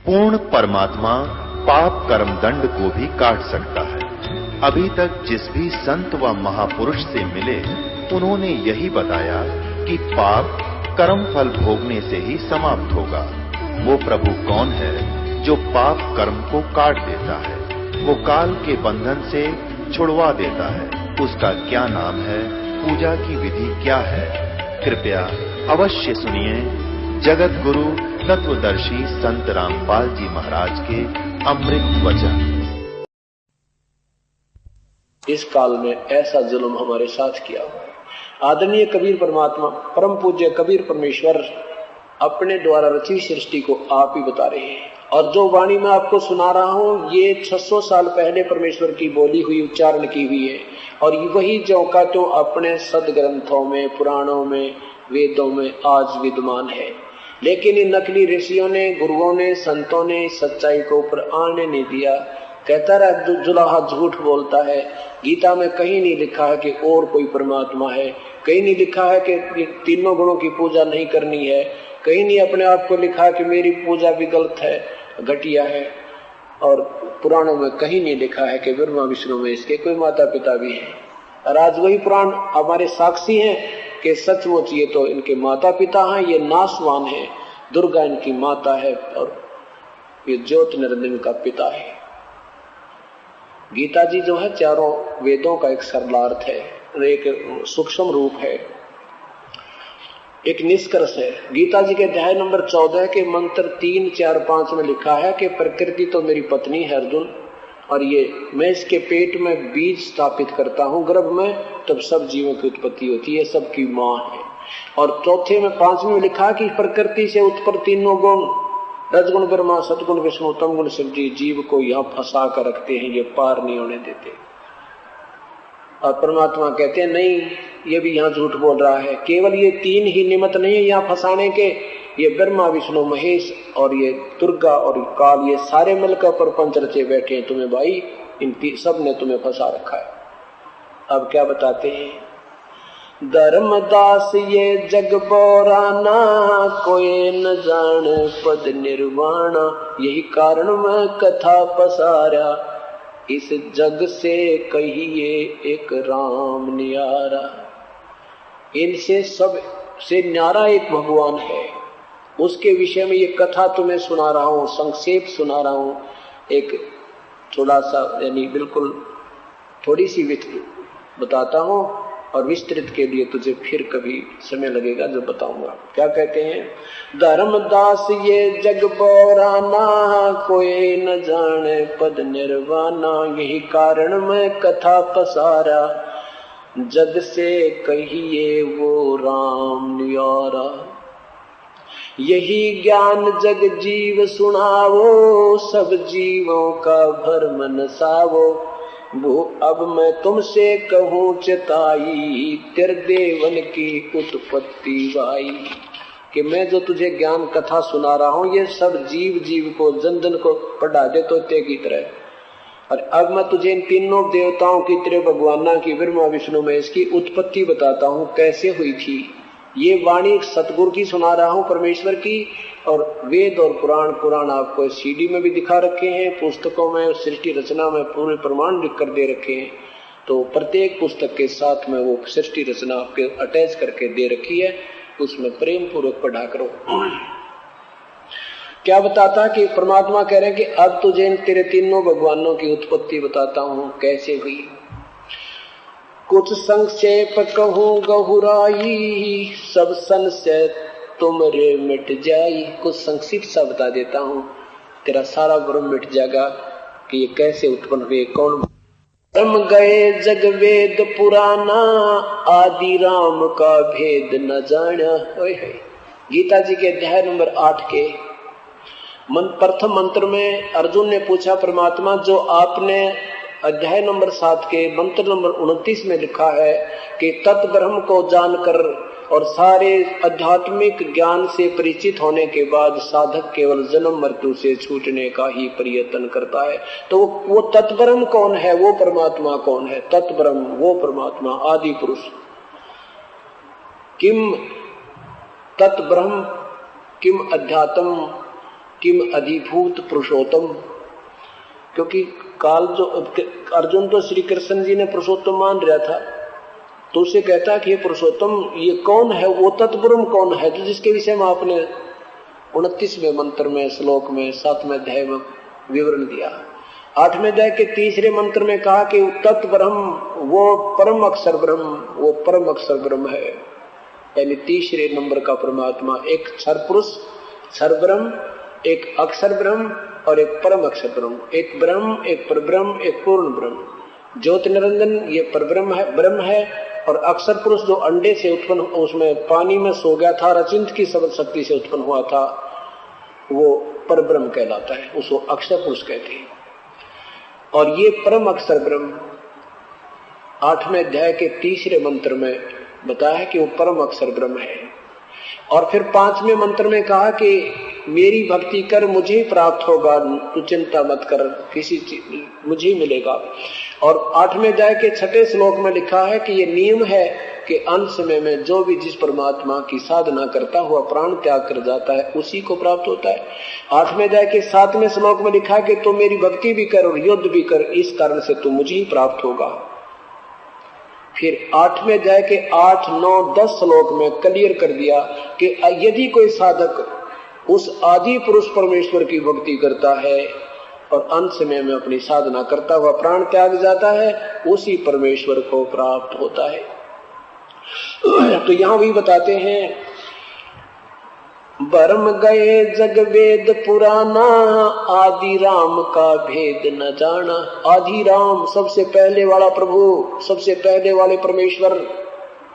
पूर्ण परमात्मा पाप कर्म दंड को भी काट सकता है। अभी तक जिस भी संत व महापुरुष से मिले उन्होंने यही बताया कि पाप कर्म फल भोगने से ही समाप्त होगा। वो प्रभु कौन है जो पाप कर्म को काट देता है, वो काल के बंधन से छुड़वा देता है। उसका क्या नाम है, पूजा की विधि क्या है? कृपया अवश्य सुनिए जगत गुरु तत्वदर्शी संत रामपाल जी महाराज के अमृत वचन। इस काल में ऐसा जुल्म हमारे साथ किया हुआ है। आदरणीय कबीर परमात्मा, परम पूज्य कबीर परमेश्वर अपने द्वारा रची सृष्टि को आप ही बता रहे हैं। और जो वाणी मैं आपको सुना रहा हूं ये 600 साल पहले परमेश्वर की बोली हुई, उच्चारण की हुई है। और वही ज्यों का त्यों अपने सदग्रंथों में, पुराणों में, वेदों में आज विद्यमान है। लेकिन इन नकली ऋषियों ने, गुरुओं ने, संतों ने इस सच्चाई को ऊपर आने नहीं दिया। कहता रहा जुलाहा झूठ बोलता है। गीता में कहीं नहीं लिखा है कि और कोई परमात्मा है, कहीं नहीं लिखा है कि तीनों गुणों की पूजा नहीं करनी है, कहीं नहीं अपने आप को लिखा है कि मेरी पूजा भी गलत है, घटिया है। और पुराणों में कहीं नहीं लिखा है कि ब्रह्मा विष्णु में इसके कोई माता पिता भी हैं। और आज वही पुराण हमारे साक्षी हैं कि सचमुच ये तो इनके माता पिता हैं, ये नासवान है। दुर्गा इनकी माता है और ये ज्योत निरंजन का पिता है। गीता जी जो है चारों वेदों का एक सरलार्थ है, एक सूक्ष्म रूप है, एक निष्कर्ष है। गीता जी के अध्याय नंबर 14 के मंत्र 3, 4, 5 में लिखा है कि प्रकृति तो मेरी पत्नी है अर्जुन, और ये मैं इसके पेट में बीज स्थापित करता हूं गर्भ में, तब सब जीवों की उत्पत्ति होती है, सबकी मां है। और चौथे में 5वें में लिखा कि प्रकृति से उत्पन्न तीनों गुण, रजगुण ब्रह्मा, सतगुण विष्णु, तमगुण शिव जी, जीव को यहाँ फंसा कर रखते हैं, ये पार नहीं होने देते। और परमात्मा कहते हैं नहीं, ये भी यहाँ झूठ बोल रहा है। केवल ये 3 ही निमित्त नहीं है यहाँ फंसाने के, ये ब्रह्मा विष्णु महेश और ये दुर्गा और काल, ये सारे मिलकर प्रपंच रचे बैठे हैं तुम्हें भाई, इन सब ने तुम्हें फंसा रखा है। अब क्या बताते हैं? धर्मदास ये जग बोराना, कोई न जाने पद निर्वाणा, यही कारण मैं कथा पसारा, इस जग से कहिए एक राम न्यारा। इनसे सब से न्यारा एक भगवान है, उसके विषय में ये कथा तुम्हें सुना रहा हूं, संक्षेप सुना रहा हूं। एक थोड़ा सा यानी बिल्कुल थोड़ी सी विस्तृत बताता हूं, और विस्तृत के लिए तुझे फिर कभी समय लगेगा जब बताऊंगा। क्या कहते हैं? धर्मदास ये जग बोराना, कोई न जाने पद निर्वाणा, यही कारण मैं कथा पसारा, जग से कहिए वो राम न्यारा। यही ज्ञान जग जीव सुनावो, सब जीवों का भरम नसावो, वो अब मैं तुमसे कहूँ चिताई, तेरे देवन की उत्पत्ति वाई। कि मैं जो तुझे ज्ञान कथा सुना रहा हूँ ये सब जीव जीव को, जन जन को पढ़ा दे तो ते की तरह। और अब मैं तुझे इन तीनों देवताओं की, तेरे भगवाना की, ब्रह्मा विष्णु में इसकी उत्पत्ति बताता हूँ कैसे हुई थी। ये वाणी सतगुरु की सुना रहा हूँ, परमेश्वर की। और वेद और पुराण आपको सीडी में भी दिखा रखे हैं, पुस्तकों में, सृष्टि रचना में पूरे प्रमाण लिख कर दे रखे हैं। तो प्रत्येक पुस्तक के साथ में वो सृष्टि रचना आपके अटैच करके दे रखी है, उसमें प्रेम पूर्वक पढ़ा करो। क्या बताता कि परमात्मा कह रहे हैं कि अब तुझे इन तेरे तीनों भगवानों की उत्पत्ति बताता हूँ कैसे हुई। कुछ संक्षेप कहूँ गहुराई, सब संशय तुमरे मिट जाई। कुछ संक्षिप्त सा बता देता हूँ, तेरा सारा भ्रम मिट जाएगा कि ये कैसे उत्पन्न हुए, कौन। ब्रह्म गए जग वेद पुराना, आदि राम का भेद न जाना। गीता जी के अध्याय नंबर 8 के प्रथम मंत्र में अर्जुन ने पूछा परमात्मा, जो आपने अध्याय नंबर 7 के मंत्र नंबर 29 में लिखा है कि तत्ब्रह्म को जानकर और सारे आध्यात्मिक ज्ञान से परिचित होने के बाद साधक केवल जन्म मृत्यु से छूटने का ही प्रयत्न करता है, तो वो तत्ब्रह्म कौन है? वो परमात्मा कौन है? तत्ब्रह्म वो परमात्मा आदि पुरुष। किम तत्ब्रह्म किम अध्यात्म किम अधिभूत पुरुषोत्तम, क्योंकि काल जो अर्जुन तो श्री कृष्ण जी ने पुरुषोत्तम मान रहा था, तो उसे कहता है कि ये पुरुषोत्तम ये कौन है, वो तत्ब्रह्म कौन है, तो जिसके विषय में आपने 29वें मंत्र में श्लोक में 7वें अध्याय में विवरण दिया। 8वें अध्याय के 3रे मंत्र में कहा कि तत्ब्रह्म वो परम अक्षर ब्रह्म, वो परम अक्षर ब्रह्म है, यानी 3रे नंबर का परमात्मा, एक क्षर पुरुष क्षर ब्रह्म, एक अक्षर ब्रह्म और एक परम अक्षर ब्रह्म, एक ब्रह्म, एक परब्रह्म, एक पूर्ण ब्रह्म। ज्योति निरंजन ये परब्रह्म है, ब्रह्म है, और अक्षर पुरुष जो अंडे से उत्पन्न, उसमें पानी में सो गया था, अचिंत की सबद शक्ति से उत्पन्न हुआ था, वो परब्रह्म कहलाता है, उसको अक्षर पुरुष कहते हैं। और ये परम अक्षर ब्रह्म 8वें अध्याय के 3रे मंत्र में बताया है कि वो परम अक्षर ब्रह्म है। और फिर 5वें मंत्र में कहा कि मेरी भक्ति कर मुझे ही प्राप्त होगा, तू चिंता मत कर, किसी चीज मुझे ही मिलेगा। और 8वें अध्याय के 6ठे श्लोक में लिखा है कि ये नियम है कि अंत समय में जो भी जिस परमात्मा की साधना करता हुआ प्राण त्याग कर जाता है उसी को प्राप्त होता है। 8वें अध्याय के 7वें श्लोक में लिखा है कि तू मेरी भक्ति भी कर और युद्ध भी कर, इस कारण से तू मुझे ही प्राप्त होगा। फिर 8वें अध्याय के 8, 9, 10 श्लोक में क्लियर कर दिया कि यदि कोई साधक उस आदि पुरुष परमेश्वर की भक्ति करता है और अंत समय में अपनी साधना करता हुआ प्राण त्याग जाता है, उसी परमेश्वर को प्राप्त होता है। तो यहां भी बताते हैं, बरम गए जग वेद पुराना, आदि राम का भेद न जाना। आदि राम सबसे पहले वाला प्रभु, सबसे पहले वाले परमेश्वर,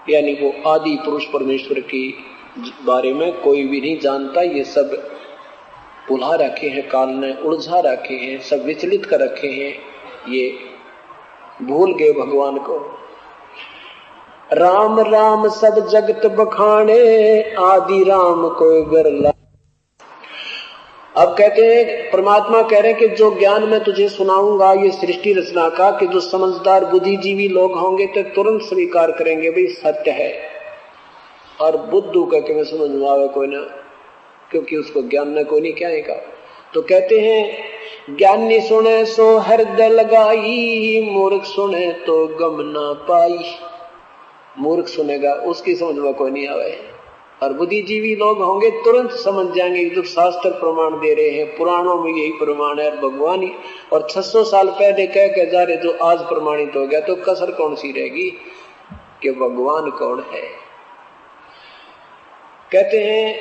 यानी वो आदि पुरुष परमेश्वर के बारे में कोई भी नहीं जानता। ये सब भुला रखे हैं, काल ने उलझा रखे हैं, सब विचलित कर रखे हैं, ये भूल गए भगवान को। राम राम सब जगत बखाने, आदि राम कोई बिरला। अब कहते हैं, परमात्मा कह रहे हैं कि जो ज्ञान मैं तुझे सुनाऊंगा ये सृष्टि रचना का, कि जो समझदार बुद्धिजीवी लोग होंगे तो तुरंत स्वीकार करेंगे भाई सत्य है, और बुद्धू कह के मैं समझ में आवे कोई ना, क्योंकि उसको ज्ञान ने कोई नहीं कहेगा। तो कहते हैं, ज्ञानी सुने सो हृदय लगाई, मूर्ख सुने तो गम ना पाई। मूर्ख सुनेगा उसकी समझ में कोई नहीं आवे, और बुद्धिजीवी लोग होंगे तुरंत समझ जाएंगे। जो शास्त्र प्रमाण दे रहे हैं, पुराणों में यही प्रमाण है, भगवान ही, और 600 साल पहले कह के जा रहे, जो आज प्रमाणित हो गया, तो कसर कौन सी रहेगी कि भगवान कौन है। कहते हैं,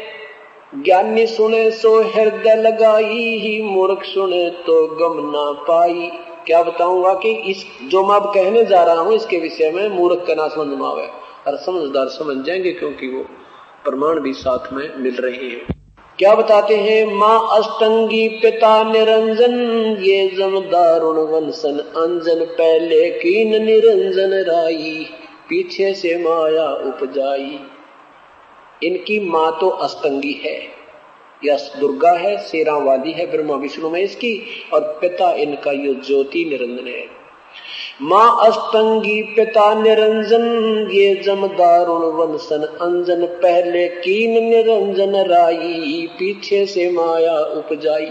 ज्ञानी सुने सो हृदय लगाई, मूर्ख सुने तो गम ना पाई। क्या बताऊंगा कि इस जो मैं अब कहने जा रहा हूं इसके विषय में मूर्ख का ना समझ में आवे, और समझदार समझ जाएंगे, क्योंकि वो प्रमाण भी साथ में मिल रहे हैं। क्या बताते हैं, माँ अष्टंगी पिता निरंजन, ये जमदारुण वंशन अंजन, पहले कीन निरंजन राई, पीछे से माया उपजाई। इनकी माँ तो अष्टंगी है, यह दुर्गा है, शेरा वाली है, ब्रह्मा विष्णु में इसकी, और पिता इनका ये ज्योति निरंजन है। माँ अष्टंगी पिता निरंजन, ये जमदारुण वंशन अंजन, पहले कीन निरंजन राई, पीछे से माया उपजाई।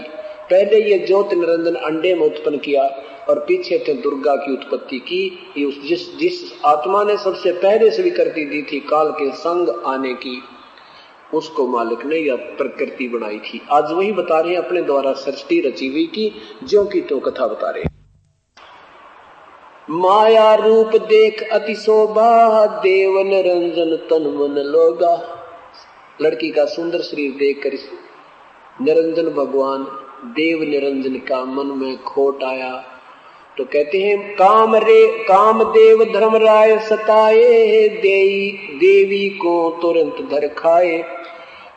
पहले ये ज्योति निरंजन अंडे में उत्पन्न किया, और पीछे से दुर्गा की उत्पत्ति की। ये जिस आत्मा ने सबसे पहले स्वीकृति दी थी काल के संग आने की, उसको मालिक ने यह प्रकृति बनाई थी। आज वही बता रहे हैं, अपने द्वारा सृष्टि रची हुई की, ज्यों की तो कथा बता रहे हैं। माया रूप देख अति शोभा, देव निरंजन तन मन लोगा। लड़की का सुंदर शरीर देखकर निरंजन भगवान देव निरंजन का मन में खोट आया। तो कहते हैं, काम देव धर्म राय सताए, देवी को तुरंत धर खाए,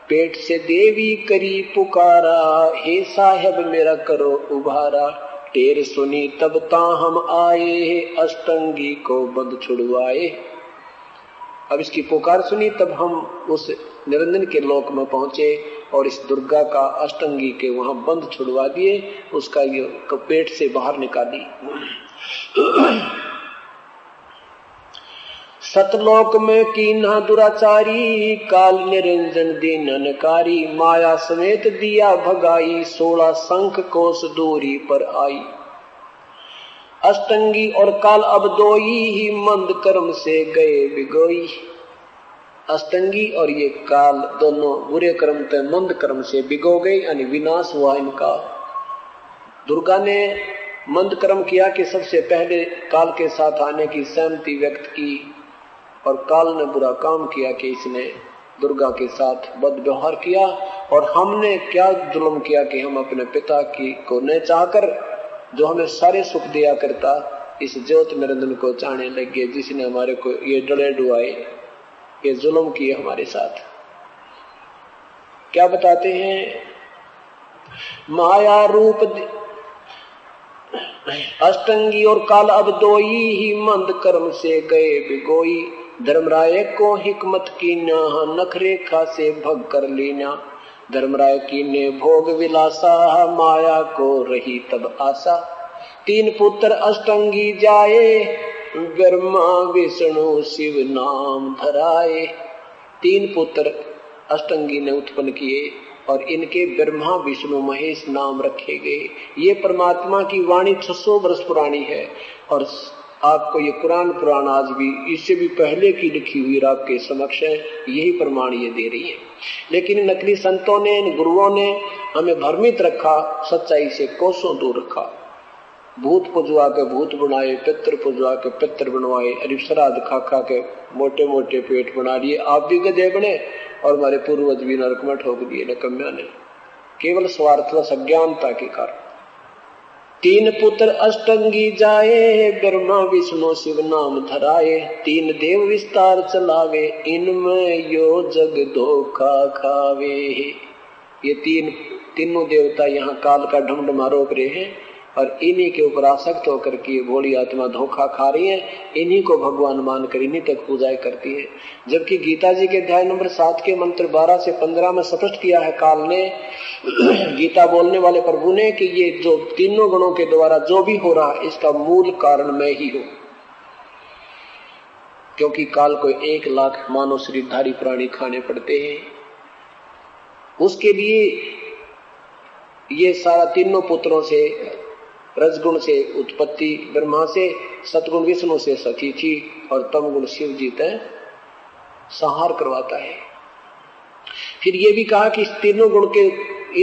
पेट से देवी करी पुकारा, हे साहेब मेरा करो उभारा, टेर सुनी तब ता हम आए, अष्टंगी को बंद छुड़वाए। अब इसकी पुकार सुनी तब हम उस निरंजन के लोक में पहुंचे, और इस दुर्गा का अष्टंगी के वहां बंद छुड़वा दिए, उसका ये पेट से बाहर निकाली। सतलोक में कीन्हा दुराचारी, काल निरंजन दीननकारी, माया समेत दिया भगाई, 16 शंख कोस दूरी पर आई। अष्टंगी और काल अब दोई ही, मंद कर्म से गए बिगोई। अष्टंगी और ये काल दोनों बुरे कर्म से मंद कर्म से बिगो गए, यानी विनाश हुआ इनका। दुर्गा ने मंद कर्म किया कि सबसे पहले काल के साथ आने की सहमति व्यक्त की, और काल ने बुरा काम किया कि इसने दुर्गा के साथ बद व्यवहार किया। और हमने क्या जुल्म किया कि हम अपने पिता की को न चाहकर, जो हमें सारे सुख दिया करता, इस ज्योत निरंजन को चाहने लगे, जिसने हमारे को ये डरे डुआए, ये जुल्म किए हमारे साथ। क्या बताते हैं, माया रूप अष्टंगी और काल अब दोई ही, मंद कर्म से गए बिगोई। धर्मराय को हिकमत की न, नख रेखा से भग कर लीना। धर्मराय की ने भोग विलासा, माया को रही तब आशा। 3 पुत्र अष्टंगी जाए, ब्रह्मा विष्णु शिव नाम धराए। 3 पुत्र अष्टंगी ने उत्पन्न किए, और इनके ब्रह्मा विष्णु महेश नाम रखे गए। ये परमात्मा की वाणी 600 वर्ष पुरानी है, और आपको ये कुरान पुराण आज भी इससे भी पहले की लिखी हुई आपके समक्ष है, यही प्रमाण ये दे रही है। लेकिन नकली संतों ने, इन गुरुओं ने हमें भ्रमित रखा, सच्चाई से कोसों दूर रखा। भूत पुजवा के भूत बनाए, पितर पुजवा के पितर बनवाए, अरे श्राद्ध खा खा के मोटे मोटे पेट बना लिए। आप भी गधे बने और हमारे पूर्वज भी नरक में ठोक दिए नकम्या ने, केवल स्वार्थवश अज्ञानता के कारण। 3 पुत्र अष्टंगी जाए, ब्रह्मा विष्णु शिव नाम धराए। 3 देव विस्तार चलावे, इनमें यो जग धोखा खावे। ये तीनों देवता यहाँ काल का ढमढमा रोक रहे हैं, और इन्हीं के ऊपर आसक्त होकर के भोली आत्मा धोखा खा रही है। इन्हीं को भगवान मानकर इन्हीं तक पूजाएं करती है। जबकि गीता जी के अध्याय नंबर 7 के मंत्र 12 से 15 में स्पष्ट किया है काल ने, गीता बोलने वाले प्रभु ने, कि ये जो तीनों गुणों के द्वारा जो भी हो रहा है, इसका मूल कारण मैं ही हूं। क्योंकि काल को 1 लाख मानव शरीरधारी प्राणी खाने पड़ते हैं, उसके लिए ये सारा तीनों पुत्रों से, रजगुण से उत्पत्ति ब्रह्मा से, सतगुण विष्णु से सती थी, और तमगुण शिव जी तय संहार करवाता है। फिर ये भी कहा कि इस तीनों गुण के,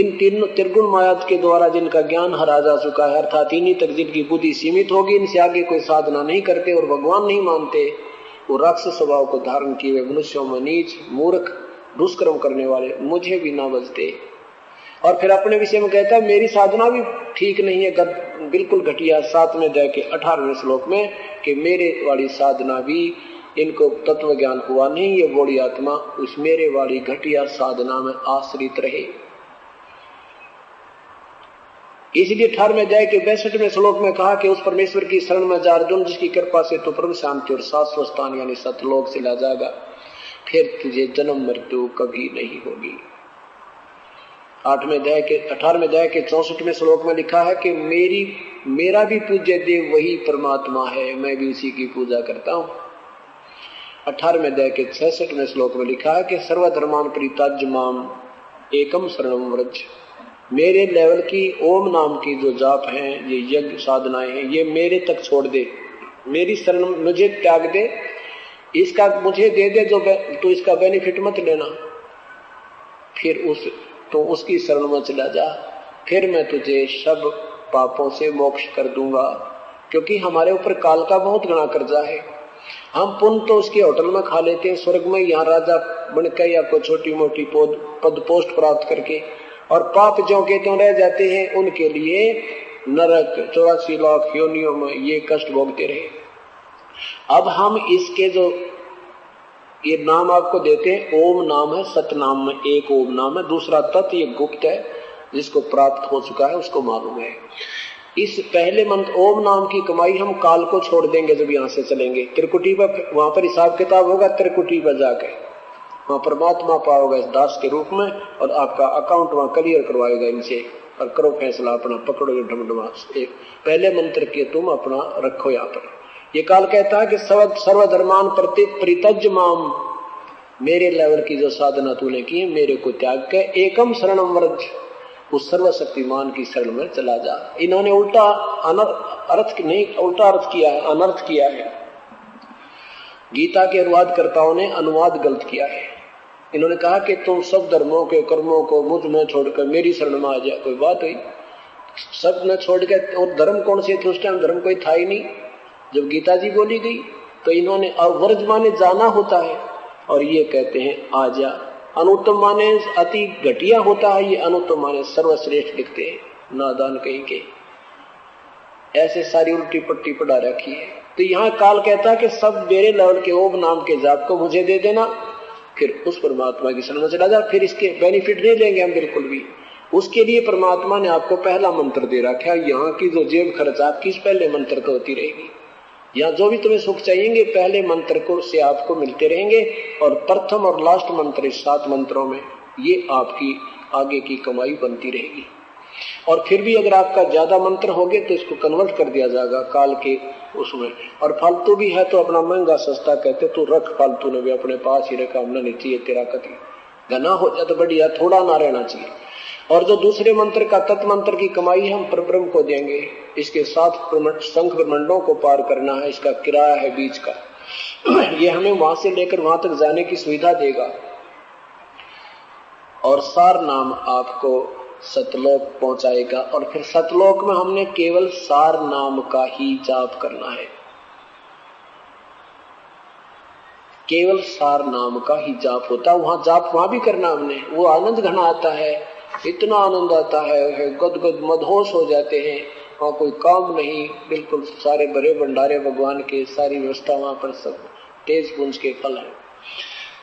इन तीनों त्रिगुण माया के द्वारा जिनका ज्ञान हरा जा चुका है, अर्थात इन्हीं तक जिनकी बुद्धि सीमित होगी, इनसे आगे कोई साधना नहीं करते और भगवान नहीं मानते, वो राक्षस स्वभाव को धारण किए हुए मनुष्यों में नीच, मूर्ख, दुष्कर्म करने वाले मुझे भी ना बचते। और फिर अपने विषय में कहता है, मेरी साधना भी ठीक नहीं है, बिल्कुल घटिया। 7वें अध्याय के 18वें श्लोक में, कि मेरे वाली साधना भी इनको तत्व ज्ञान हुआ नहीं, ये बड़ी आत्मा उस मेरे वाली घटिया साधना में आश्रित रहे। इसलिए 18वें अध्याय के 62वें श्लोक में कहा कि उस परमेश्वर की शरण में जा अर्जुन, जिसकी कृपा से तो परम शांति और शाश्वत स्थान यानी सतलोक से ला जाएगा, फिर तुझे जन्म मृत्यु कभी नहीं होगी। 18वें अध्याय के 64वें श्लोक में लिखा है कि मेरा भी पूज्य देव वही परमात्मा है, मैं भी उसी की पूजा करता हूँ। 18वें अध्याय के 66वें श्लोक में लिखा है कि सर्वधर्मान परित्याज्य माम एकम शरणम व्रज। मेरे लेवल की ओम नाम की जो जाप हैं, ये यज्ञ साधनाएं हैं, ये मेरे तक छोड़ दे, मेरी शरण मुझे त्याग दे, इसका मुझे दे दे, जो तो इसका बेनिफिट मत लेना, फिर उसकी शरण में चला जा, फिर मैं तुझे सब पापों से मोक्ष कर दूंगा। क्योंकि हमारे ऊपर काल का बहुत घना कर्जा है। हम पुण्य तो उसके होटल में खा लेते हैं, स्वर्ग में, यहाँ राजा बनकर या कोई छोटी मोटी पद पोस्ट प्राप्त करके, और पाप जो के तो रह जाते हैं, उनके लिए नरक 84 लाख योनियों में ये कष्ट भोगते रहे। अब हम इसके जो ये नाम आपको देते हैं, ओम नाम है, सतनाम में एक ओम नाम है, दूसरा तत् ये गुप्त है, जिसको प्राप्त हो चुका है उसको मालूम है। इस पहले मंत्र ओम नाम की कमाई हम काल को छोड़ देंगे जब यहाँ से चलेंगे। त्रिकुटी पर, वहां पर हिसाब किताब होगा, त्रिकुटी पर जाके वहां परमात्मा पाओगे इस दास के रूप में, और आपका अकाउंट वहां क्लियर करवाएगा इनसे, और करो फैसला अपना, पकड़ोगे ढमढमा। एक पहले मंत्र के तुम अपना रखो यहाँ पर, ये काल कहता है कि सर्वधर्मान परित्यज्य माम, मेरे लेवल की जो साधना तूने की है मेरे को त्याग के एकम शरणम व्रज, उस सर्वशक्तिमान की शरण में चला जा। इन्होंने उल्टा अर्थ नहीं, उल्टा अर्थ किया है, अनर्थ किया है। गीता के अनुवादकर्ताओं ने अनुवाद गलत किया है। इन्होंने कहा कि तुम सब धर्मों के कर्मों को मुझ में छोड़कर मेरी शरण में आ जाए। कोई बात हुई? सब न छोड़ के, और धर्म कौन से थे उस टाइम? धर्म कोई था ही नहीं जब गीता जी बोली गई। तो इन्होंने अवर्ज माने जाना होता है, और ये कहते हैं आजा। अनुत्तम माने अति घटिया होता है, ये अनुत्तम माने सर्वश्रेष्ठ लिखते हैं, नादान कहीं के। ऐसे सारी उल्टी पट्टी पढ़ा रखी है। तो यहाँ काल कहता है कि सब मेरे लेवल के ओम नाम के जाप को मुझे दे देना, फिर उस परमात्मा की शरण में चला जा। फिर इसके बेनिफिट नहीं लेंगे हम बिल्कुल भी। उसके लिए परमात्मा ने आपको पहला मंत्र दे रखा है। यहाँ की जो जेब खर्च आपकी इस पहले मंत्र तो होती रहेगी। यहाँ जो भी तुम्हें सुख चाहिए पहले मंत्र को से आपको मिलते रहेंगे, और प्रथम और लास्ट मंत्र इस 7 मंत्रों में ये आपकी आगे की कमाई बनती रहेगी। और फिर भी अगर आपका ज्यादा मंत्र हो गए तो इसको कन्वर्ट कर दिया जाएगा काल के उसमें। और फालतू भी है तो अपना महंगा सस्ता कहते तो रख, फालतू ने भी अपने पास ही रखा, हमने नहीं चाहिए तेरा कति। घना हो जाए तो बढ़िया, थोड़ा ना रहना चाहिए। और जो दूसरे मंत्र का तत् मंत्र की कमाई हम परब्रह्म को देंगे। इसके 7 शंख ब्रह्मंडों को पार करना है, इसका किराया है बीच का। ये हमें वहां से लेकर वहां तक जाने की सुविधा देगा। और सार नाम आपको सतलोक पहुंचाएगा। और फिर सतलोक में हमने केवल सार नाम का ही जाप करना है, केवल सार नाम का ही जाप होता है। वहां जाप वहां भी करना हमने, वो आनंद घना आता है, इतना आनंद आता है, गदगद मदहोश हो जाते हैं। वहां कोई काम नहीं, बिल्कुल सारे बड़े भंडारे भगवान के, सारी व्यवस्था वहां पर सब तेज पुंज के फल है।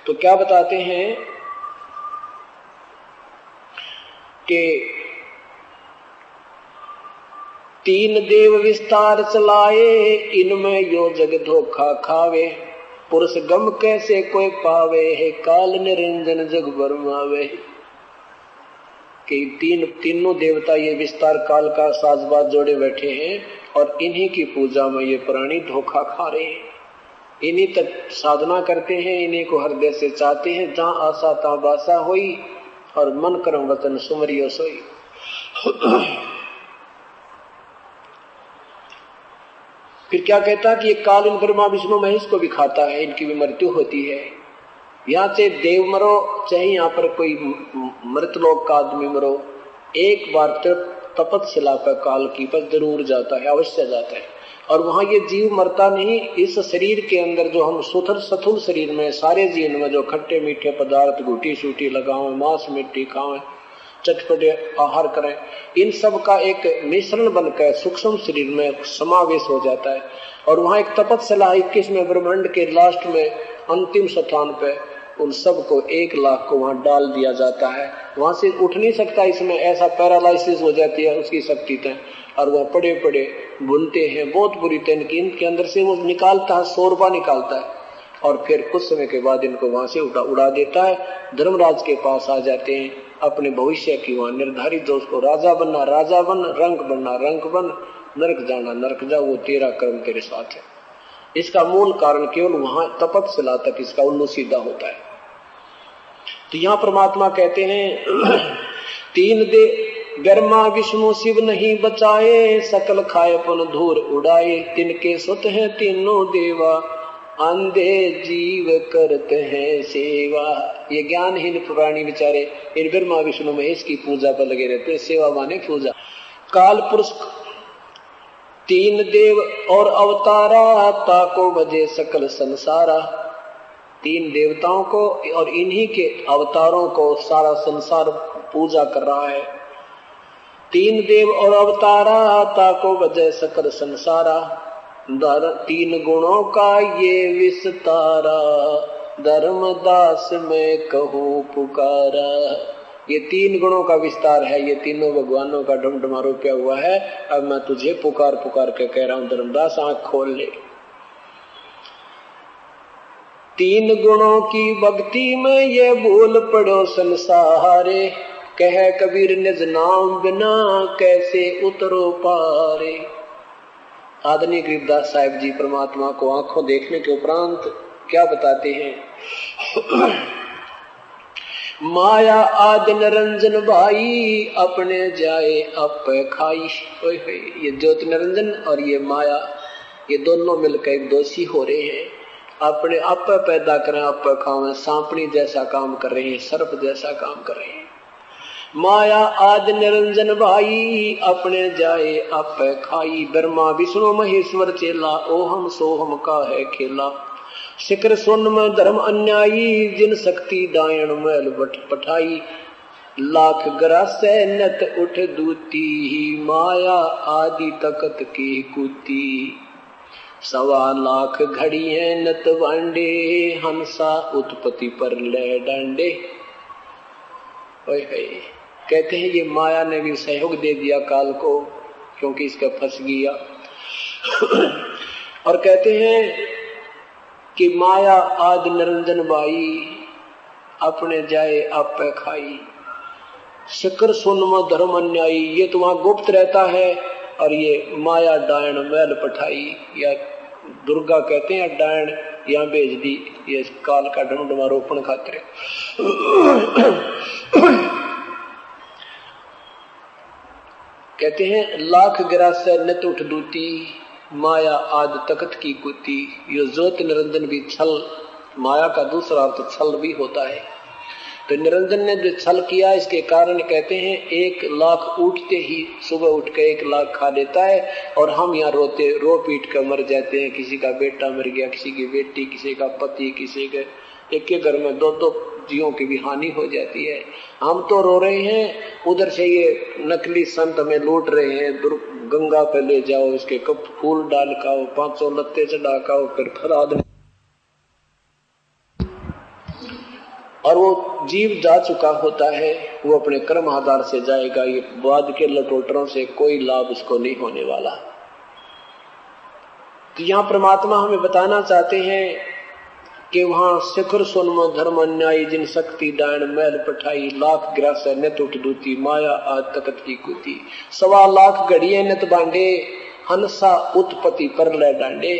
तो क्या बताते हैं कि 3 देव विस्तार चलाए, इनमें यो जग धोखा खावे, पुरुष गम कैसे कोई पावे, है काल निरंजन जग बरमावे। कि तीनों देवता ये विस्तार काल का साजबाज जोड़े बैठे हैं, और इन्हीं की पूजा में ये प्राणी धोखा खा रहे हैं। इन्हीं तक साधना करते हैं, इन्हीं को हृदय से चाहते हैं। जहां आशा तहां बासा होई, और मन कर्म वतन सुमरियो सोई। फिर क्या कहता कि ये काल इन ब्रह्मा विष्णु महेश को भी खाता है, इनकी भी मृत्यु होती है। यहाँ से देव मरो, चाहे यहाँ पर कोई मृतलोक का आदमी मरो, एक बार तपस्या पर काल की पर जरूर जाता है, अवश्य जाता है। और वहां ये जीव मरता नहीं। इस शरीर के अंदर जो हम सथुल शरीर में सारे जीवन में जो खट्टे मीठे पदार्थ घुटी सूटी लगावे, मांस मिट्टी खावे, चटपटे आहार करें, इन सब का एक मिश्रण बनकर सूक्ष्म शरीर में समावेश हो जाता है। और वहां एक तपस्या 21वें ब्रह्मांड के लास्ट में अंतिम स्थान पे उन सब को 1 लाख को वहां डाल दिया जाता है। वहां से उठ नहीं सकता, इसमें ऐसा पैरालाइसिस हो जाती है उसकी शक्ति तय। और वह पड़े पड़े बुनते हैं, बहुत बुरी तरह की इनके अंदर से वो निकालता है, शोरबा निकालता है। और फिर कुछ समय के बाद इनको वहां से उड़ा देता है। धर्मराज के पास आ जाते हैं, अपने भविष्य की वहां निर्धारित जो उसको राजा बनना राजा बन, रंक बनना रंक बन, नरक जाना नरक जा, वो तेरा कर्म तेरे साथ है। इसका मूल कारण केवल वहां तपस्या तक इसका उल्लू सीधा होता है। तो यहाँ परमात्मा कहते हैं 3 दे ब्रह्मा विष्णु शिव नहीं बचाए, सकल खाएपन धूर उड़ाए, तिनके सुत हैं तीनों देवा, अंधे जीव करते हैं सेवा। ये ज्ञानहीन पुराणी बेचारे इन ब्रह्मा विष्णु महेश की पूजा पर लगे रहते हैं। सेवा माने पूजा। काल पुरुष 3 देव और अवतारा, ताको बजे सकल संसारा। 3 देवताओं को और इन्हीं के अवतारों को सारा संसार पूजा कर रहा है। 3 देव और अवतारा, ताको बजे सकल संसारा। 3 गुणों का ये विस्तारा, धर्मदास में कहूँ पुकारा। ये 3 गुणों का विस्तार है, ये तीनों भगवानों का ढमढमा रुपया हुआ है। अब मैं तुझे पुकार पुकार के कह रहा हूं, धर्मदास आंख खोल ले। 3 गुणों की भक्ति में ये भूल पड़ो संसारे, कह कबीर निज नाम बिना कैसे उतरो पारे। आदरणीय गरीबदास साहिब जी परमात्मा को आंखों देखने के उपरांत क्या बताते हैं? माया आदि निरंजन भाई अपने जाए अप खाई। ये ज्योति निरंजन और ये माया, ये दोनों मिलकर एक दोषी हो रहे हैं। अपने आप पैदा करें, आप खावें, सांपनी जैसा काम कर रहे हैं, सर्प जैसा काम कर रहे हैं। माया आदि निरंजन भाई अपने जाए आप खाई। ब्रह्मा विष्णु महेश्वर चेला, ओहम सोहम का है खेला। शिखर सोन में धर्म अन्यायी, जिन शक्ति दायण मैल बट पठाई। लाख ग्रासे नत उठ दूती, माया आदि तकत की कूती। 1.25 लाख घड़ी है नत बांडे, हंसा उत्पत्ति पर ले डांडे। कहते हैं ये माया ने भी सहयोग दे दिया काल को, क्योंकि इसका फंस गया। और कहते हैं कि माया आदि निरंजन बाई अपने जाए आप खाई। शिखर सुन्म धर्म अन्यायी, ये तो वहां गुप्त रहता है, और ये माया डायण मैल पठाई, या दुर्गा कहते हैं डायण यहाँ भेज दी, ये काल का ढूंढवारोपण खातिर। कहते हैं लाख गिरासे नित उठ दूती, माया आदि तकत की कुती। यो ज्योति निरंजन भी छल, माया का दूसरा अर्थ छल भी होता है। तो निरंजन ने जो छल किया, इसके कारण कहते हैं 1 लाख उठते ही सुबह उठ के 1 लाख खा लेता है, और हम यहाँ रो पीट कर मर जाते हैं। किसी का बेटा मर गया, किसी की बेटी, किसी का पति, किसी के एक के घर में 2-2 जीवों की भी हानि हो जाती है। हम तो रो रहे हैं, उधर से ये नकली संत हमें लूट रहे हैं। गंगा पे ले जाओ, इसके कप फूल डाल खाओ, 500 लत्ते चढ़ा खाओ, फिर खराद। और वो जीव जा चुका होता है, वो अपने कर्म आधार से जाएगा। ये बाद के लटोटरों से कोई लाभ उसको नहीं होने वाला। तो यहाँ परमात्मा हमें बताना चाहते हैं कि वहां शिखर सुन्म धर्म अन्यायी, जिन शक्ति डायण मैल पठाई। लाख ग्रास नित उठ दूती, माया आज तकत की कुती। 1.25 लाख घड़िए नित बांडे, हंसा उत्पत्ति पर ले डांडे।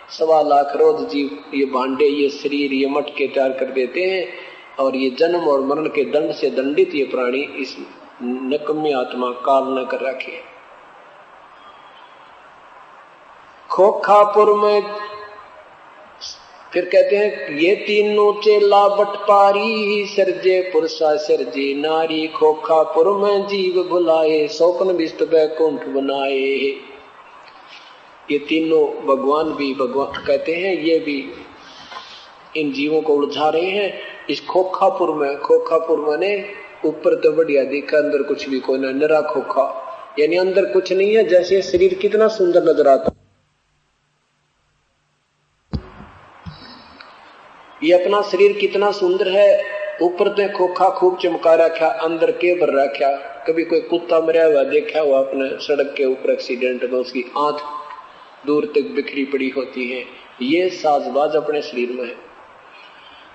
1.25 लाख रोज जीव ये बांडे, ये शरीर, ये मटके तैयार कर देते हैं, और ये जन्म और मरण के दंड से दंडित ये प्राणी इस निकम्मी आत्मा काल न कर रखे। खोखापुर में फिर कहते हैं ये तीनों चेला बटपारी, सरजे पुरुषा सरजे नारी। खोखापुर में जीव बुलाए, स्वप्न विस्त बैकुंठ बनाए। ये तीनों भगवान भी भगवान कहते हैं, ये भी इन जीवों को उलझा रहे हैं इस खोखापुर में। खोखापुर माने ऊपर तो बढ़िया दिखा, अंदर कुछ भी कोई ना, निरा खोखा, यानी अंदर कुछ नहीं है। जैसे शरीर कितना सुंदर नजर आता, ये अपना शरीर कितना सुंदर है, ऊपर तो खोखा खूब चमका रखा, अंदर के भर रखा। कभी कोई कुत्ता मरा हुआ देखा हुआ अपने सड़क के ऊपर एक्सीडेंट में, उसकी आंख दूर तक बिखरी पड़ी होती है। ये साजबाज अपने शरीर में है।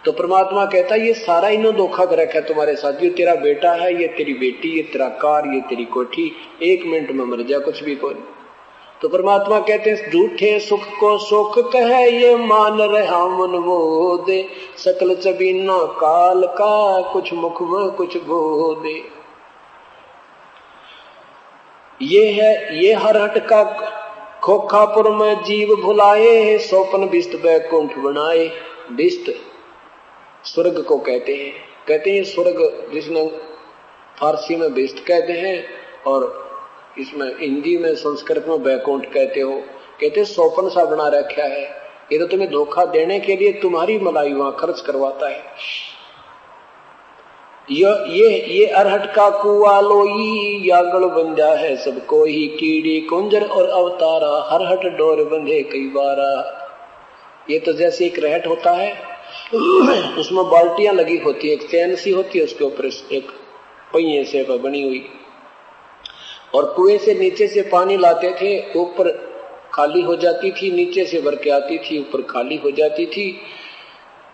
तो परमात्मा कहता है ये सारा इन्हों धोखा कर रखा है तुम्हारे साथ। ये तेरा बेटा है, ये तेरी बेटी, ये तेरा कार, ये तेरी कोठी, 1 मिनट में मर जा, कुछ भी कोई। तो परमात्मा कहते हैं झूठे सुख को सुख कहे, ये मान रहा मन मोदे। सकल चबीना काल का, कुछ मुख में कुछ बोदे। ये है ये हर हट का खोखापुर में जीव भुलाए, स्वप्न बिस्त बैकुंठ बनाए। बिस्त स्वर्ग को कहते हैं स्वर्ग, जिसने फारसी में बिस्त कहते हैं, और इसमें हिंदी में संस्कृत में बैकुंठ कहते हो। कहते स्वप्न सा बना रखा है, ये तो तुम्हें धोखा देने के लिए तुम्हारी मलाई वहां खर्च करवाता है। ये अरहट का कुआ लोई, यागल बंजा है सबको ही। कीड़ी कुंजर और अवतारा, हरहट डोर बंधे कई बारा। ये तो जैसे एक रहट होता है, उसमें बाल्टियां लगी होती है, एक चैन सी होती है, उसके ऊपर एक पहिए से बनी हुई, और कुएं से नीचे से पानी लाते थे, ऊपर खाली हो जाती थी, नीचे से भर के आती थी, ऊपर खाली हो जाती थी।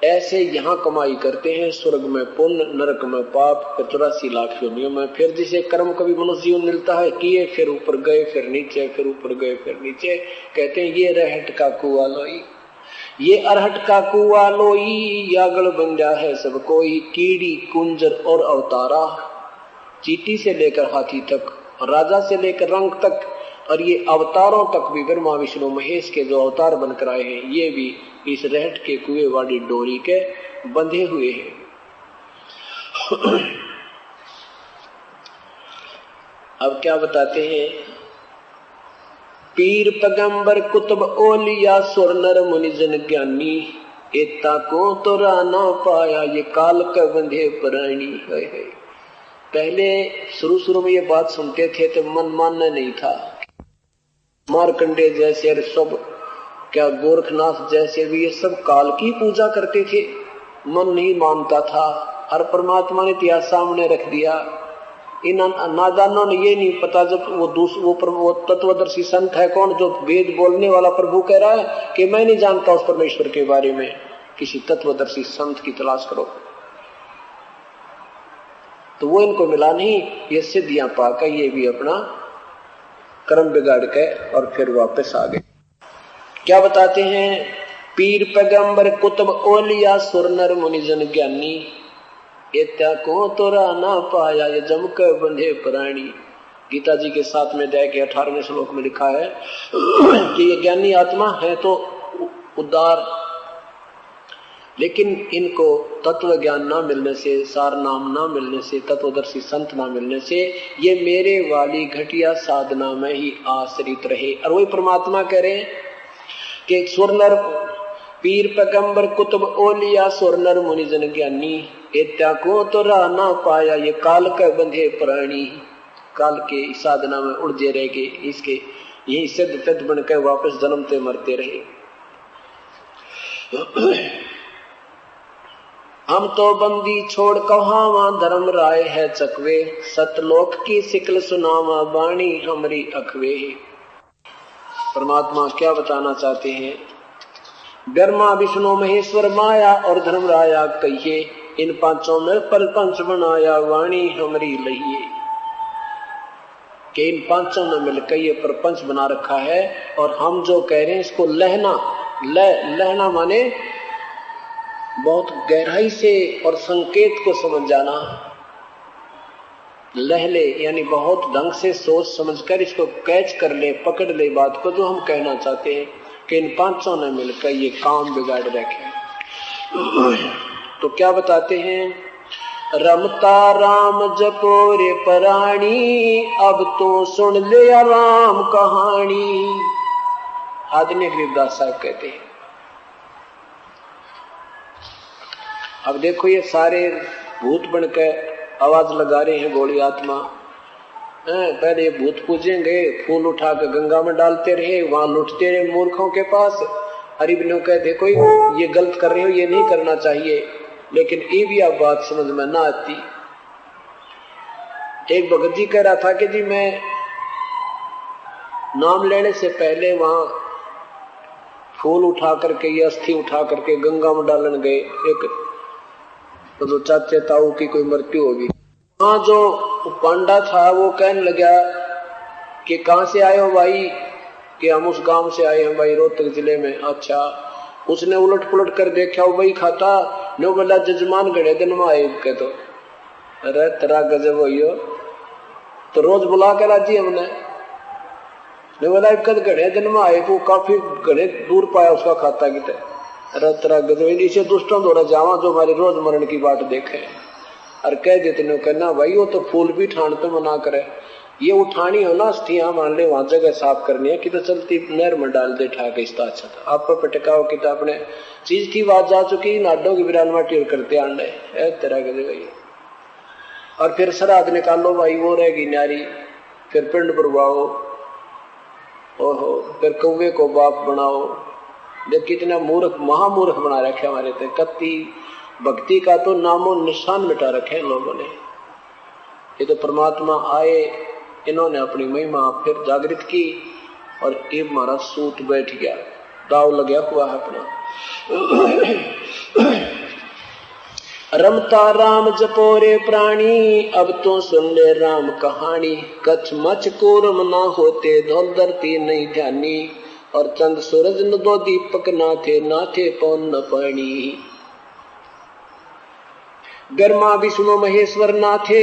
ऐसे यहाँ कमाई करते हैं, स्वर्ग में पुण्य, नरक में पाप, 84 लाख योनियों में। फिर जिसे कर्म कभी मनुष्य जीवन मिलता है, किए फिर ऊपर गए, फिर नीचे, फिर ऊपर गए, फिर नीचे। कहते हैं ये रहट का कुआ लोई, ये अरहट का कुआ लोई, यागल बन जा है सब कोई, कीड़ी कुंजर और अवतारा, चींटी से लेकर हाथी तक, राजा से लेकर रंग तक, और ये अवतारों तक भी ब्रह्मा विष्णु महेश के जो अवतार बनकर आए हैं, ये भी इस रहट के कुएं वाली डोरी के बंधे हुए हैं। अब क्या बताते हैं, पीर पैगंबर कुतुब ओलिया सुर नर मुनि जन ज्ञानी, एता को तो राना पाया ये काल का बंधे प्राणी है। पहले शुरू में ये बात सुनते थे तो मन मानना नहीं था। मार्कंडे जैसे सब, क्या गोरखनाथ जैसे भी, ये सब काल की पूजा करते थे, मन नहीं मानता था। हर परमात्मा ने इतिहास सामने रख दिया। इन नादानों ने ये नहीं पता, जब वो तत्वदर्शी संत है कौन, जो वेद बोलने वाला प्रभु कह रहा है कि मैं नहीं जानता उस परमेश्वर के बारे में, किसी तत्वदर्शी संत की तलाश करो। तो वो इनको मिला नहीं, ये सिद्धियां पाकर ये भी अपना कर्म बिगाड़ के और फिर वापस आ गए। क्या बताते हैं, पीर पैगंबर कुतुब ओलिया सुर नर मुनि जन ज्ञानी, एत्या को तो राना पाया ये जम के बंधे प्राणी। गीता जी के 7वें अध्याय के 18वें श्लोक में लिखा है कि ये ज्ञानी आत्मा है तो उदार, लेकिन इनको तत्व ज्ञान ना मिलने से, सार नाम ना मिलने से, तत्वदर्शी संत ना मिलने से, ये मेरे वाली घटिया साधना में ही आश्रित रहे। और वही परमात्मा कह रहे हैं कि सुरनर पीर पैगंबर कुतुब ओलिया सुरनर मुनि जन ज्ञानी, एत्या को तो राह ना पाया ये काल के बंधे प्राणी। काल के साधना में उलझे रह गए, इसके यही सिद्ध तत्व बनकर वापस जन्मते मरते रहे। हम तो बंदी छोड़ कहावा धर्म राय है चकवे, सतलोक की सिकल सुनावा बाणी हमरी अखवे। परमात्मा क्या बताना चाहते हैं, ब्रह्मा विष्णु महेश्वर माया और धर्म राया कहिए, इन पांचों में परपंच बनाया वाणी हमरी लहिए। कि इन पांचों ने मिलकर ये प्रपंच बना रखा है, और हम जो कह रहे हैं इसको लहना माने बहुत गहराई से और संकेत को समझ जाना। लहले यानी बहुत ढंग से सोच समझकर इसको कैच कर ले, पकड़ ले बात को, जो हम कहना चाहते हैं कि इन पांचों ने मिलकर ये काम बिगाड़ रखे। तो क्या बताते हैं, रमता राम जपो रे पराणी, अब तो सुन ले राम कहानी। आदरणीय गरीबदास साहब कहते हैं। अब देखो ये सारे भूत बनकर आवाज लगा रहे हैं, गोली आत्मा। पहले ये भूत पूजेंगे, फूल उठा कर गंगा में डालते रहे, वहां लुटते रहे मूर्खों के पास। हरिबनो कह देखो ये गलत कर रहे हो, ये नहीं करना चाहिए, लेकिन ये भी आप बात समझ में ना आती। एक भगत जी कह रहा था कि जी मैं नाम लेने से पहले वहां फूल उठा करके या अस्थि उठा करके गंगा में डालन गए। एक तो चाचे ताऊ की कोई मृत्यु होगी, वहां जो पांडा था वो कहने लगा कि कहां से आए हो भाई, कि हम उस गांव से आए हैं भाई, रोहतक जिले में। अच्छा, उसने उलट पुलट कर देखा, वो वही खाता नो, बोला जजमान गणे दिन में आए के। तो अरे तेरा गजब हो, तो रोज बुला के राजी हमने बोला कद घड़े दिन में आए, तो काफी घड़े दूर पाया उसका खाता की। अरे तेरा गजब, इसे दुष्टों द्वारा जावा जो हमारे रोज मरण की बात देखे और कह देते न कहना भाई वो तो फूल भी ठान तो मना करे, ये उठानी हो ना अस्थियां मान ले, वहां जगह साफ करनी है कि तो चलती नहर में डाल दे ठा के। इसका अच्छा था आप पटकाओ कि अपने चीज की बात जा चुकी, नाडों की बिरान माटी करते आंडे तेरा गजब भाई। और फिर श्राद्ध निकालो भाई, वो रहेगी नारी, फिर पिंड भरवाओ, ओहो, फिर कौवे को बाप बनाओ। देख कितना मूर्ख, महामूर्ख बना रखे हमारे थे। कत्ती भक्ति का तो नामो निशान मिटा रखे हैं लोगों ने। ये तो परमात्मा आए, इन्होंने अपनी महिमा फिर जागृत की और ये हमारा सूत बैठ गया। दाव लगा हुआ है अपना। रमता राम जपोरे प्राणी, अब तो सुन ले राम कहानी। कछ मच कोरम ना होते, धौल धरती नहीं ध्यानी। और चंद सूरज न दो दीपक ना थे पौन न पानी। ब्रह्मा विष्णु महेश्वर ना थे,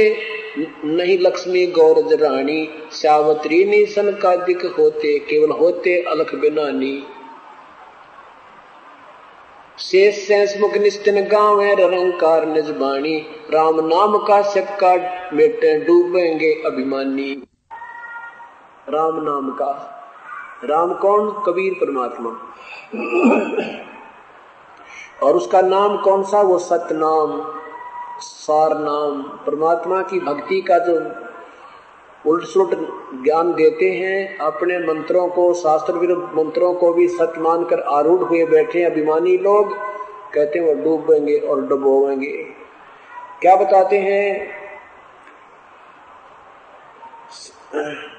नहीं लक्ष्मी गौरज रानी। सावत्री नी सनकादिक होते, केवल होते अलख बिनानी। शेष सैंस मुख निस्तिन गाँव है, रंकार निजबाणी। राम नाम का सिक्का मेटे, डूबेंगे अभिमानी। राम नाम का, राम कौन? कबीर परमात्मा। और उसका नाम कौन सा? वो सत्य नाम, सार नाम। परमात्मा की भक्ति का जो उल्ट सुलट ज्ञान देते हैं, अपने मंत्रों को, शास्त्र विरुद्ध मंत्रों को भी सत्य मानकर आरूढ़ हुए बैठे अभिमानी लोग, कहते हैं वो डूबेंगे और डुबोएंगे। क्या बताते हैं?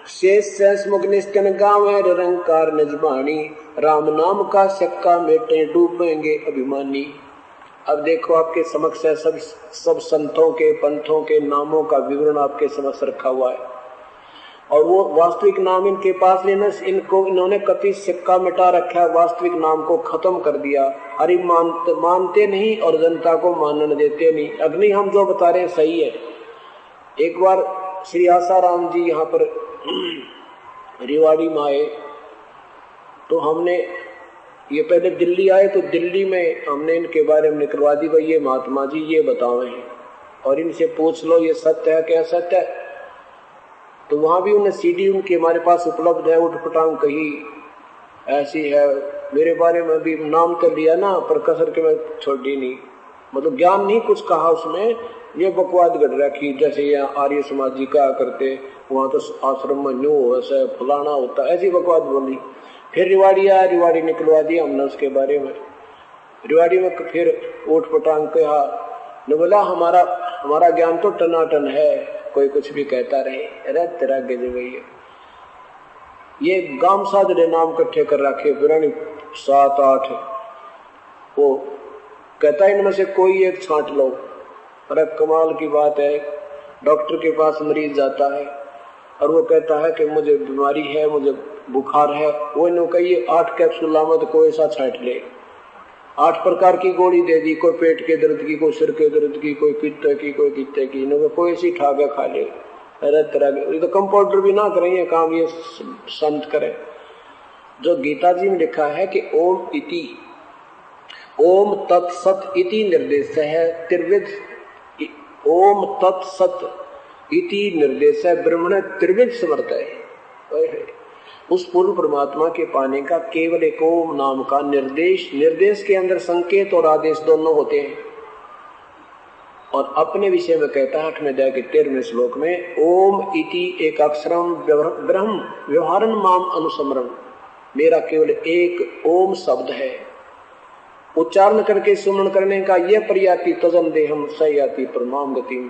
शेष सैंस मुख निस्तिन गाँव है, रंकार निजबाणी। राम नाम का सिक्का मेटे, डूबेंगे अभिमानी। अब देखो आपके समक्ष है सब संतों के, पंथों के नामों का विवरण आपके समक्ष रखा हुआ है। और वो वास्तविक नाम इनके पास लेना, इनको इन्होंने कति सिक्का मिटा रखा है, वास्तविक नाम को खत्म कर दिया। हरि मानते नहीं और जनता को मानने देते नहीं। अग्नि हम जो बता रहे हैं सही है। एक बार श्री आसाराम जी यहाँ पर रेवाड़ी में आए, तो हमने ये पहले दिल्ली आए, तो दिल्ली में हमने इनके बारे में निकलवा दी, भाई ये महात्मा जी ये बतावे हैं और इनसे पूछ लो ये सत्य है क्या सत्य है। तो वहां भी उन्हें सीडी उनके हमारे पास उपलब्ध है, उठपटांग कही ऐसी है। मेरे बारे में भी नाम तो लिया ना, पर कसर के मैं छोड़ी नहीं, मतलब ज्ञान नहीं कुछ कहा उसमें, ये बकवाद गढ़ रखी। जैसे यहाँ आर्य समाज जी क्या करते, वहां तो आश्रम में न्यू ऐसा फलाना होता, ऐसी बकवाद बोली। फिर रिवाड़ी आया, रिवाड़ी निकलवा दिया हमने उसके बारे में। रिवाड़ी में फिर उठपटांग कहा न, बोला हमारा ज्ञान तो टनाटन है, कोई कुछ भी कहता रहे। अरे तेरा गजब है। ये गांव साधरे नाम इकट्ठे कर रखे पुरानी 7-8, वो कहता है इनमें से कोई एक छांट लो। अरे कमाल की बात है, डॉक्टर के पास मरीज जाता है और वो कहता है कि मुझे बीमारी है, मुझे बुखार है। वो इन्हों कहिए 8 कैप्सूल लामा, तो कोई ऐसा छांट ले। 8 प्रकार की गोली दे दी, कोई पेट के दर्द की, कोई सिर के दर्द की, कोई पित्त की, कोई गित्ते की, इन्होंने कोई ऐसी खा के खा ले। अरे तरह ये तो कंपाउंडर भी ना करें ये काम, ये संत करें। जो गीता जी में लिखा है कि ओम तत्सत इति निर्देश है, त्रिविध ओम तत्सत इति निर्देश है, ब्रह्मण त्रिविध समर्थ है। उस पूर्ण परमात्मा के पाने का केवल एक ओम नाम का निर्देश के अंदर संकेत और आदेश दोनों होते हैं। और अपने विषय में कहता है 8वें अध्याय के 13वें श्लोक में, ओम इति एक अक्षरम ब्रह्म व्यवहारन माम अनुसमरण। मेरा केवल एक ओम शब्द है, उच्चारण करके सुमरण करने का यह प्रयाति तजन देहम सयाति परमाम गतिम।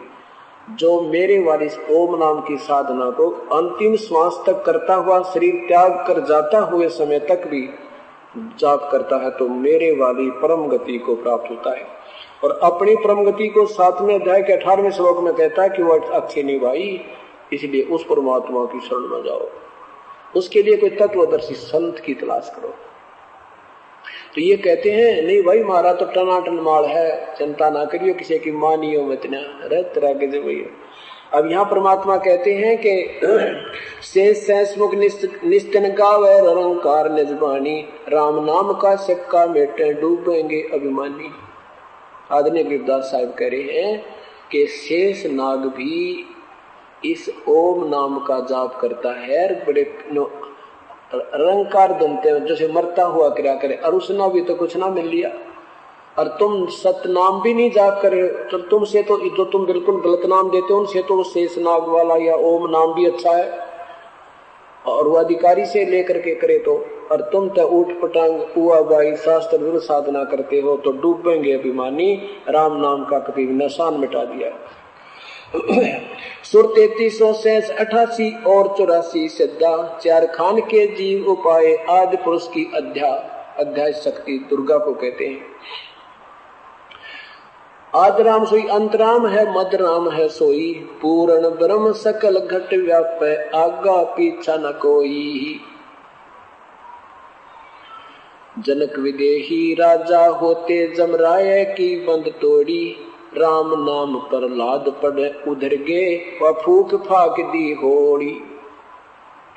जो मेरे वाली ओम नाम की साधना को अंतिम श्वास तक करता हुआ, शरीर त्याग कर जाता हुए समय तक भी जाप करता है, तो मेरे वाली परम गति को प्राप्त होता है। और अपनी परम गति को 7वें अध्याय के 18वें श्लोक में कहता है कि वह अच्छी नहीं भाई, इसलिए उस परमात्मा की शरण में जाओ। उसके लिए कोई तत्वदर्शी संत की तलाश करो। तो ये कहते हैं नहीं भाई हमारा तो टनाटन माल है, चिंता ना करियो, किसी की मानियो मत ना, तरह के जो भैया। अब यहाँ परमात्मा कहते हैं कि शेष सैंस मुख निस्तिन गावे, रंकार निजबानी। राम नाम का सिक्का मेटे, डूबेंगे अभिमानी। आदरणीय गिरदास साहब कह रहे हैं कि शेष नाग भी इस ओम नाम का जाप करता है, बड़े रंकार दंते जैसे मरता हुआ क्रिया करे, और उसना भी तो कुछ ना मिल लिया। और तुम सतनाम भी नहीं जाप करे, तो तुमसे तो जो तुम बिल्कुल गलत नाम देते हो उनसे तो शेष नाग वाला या ओम नाम भी अच्छा है, और वो अधिकारी से लेकर के करे तो। और तुम तो ऊट पटांग हुआ बाई शास्त्र विरुद्ध साधना करते हो, तो डूबेंगे अभिमानी। राम नाम का कभी निशान मिटा दिया। सुर 3388 और 84 सिद्धा, 4 खान के जीव उपाय, आदि पुरुष की अध्या। अध्याय शक्ति दुर्गा को कहते हैं। आद राम सोई अंतराम है, मद राम है सोई, पूर्ण ब्रह्म सकल घट व्याप, आगा पीछा न कोई। जनक विदेही राजा होते, जमराय की बंद तोड़ी, राम नाम प्रहलाद पढ़े उधर गे, व फूक फाक दी होड़ी।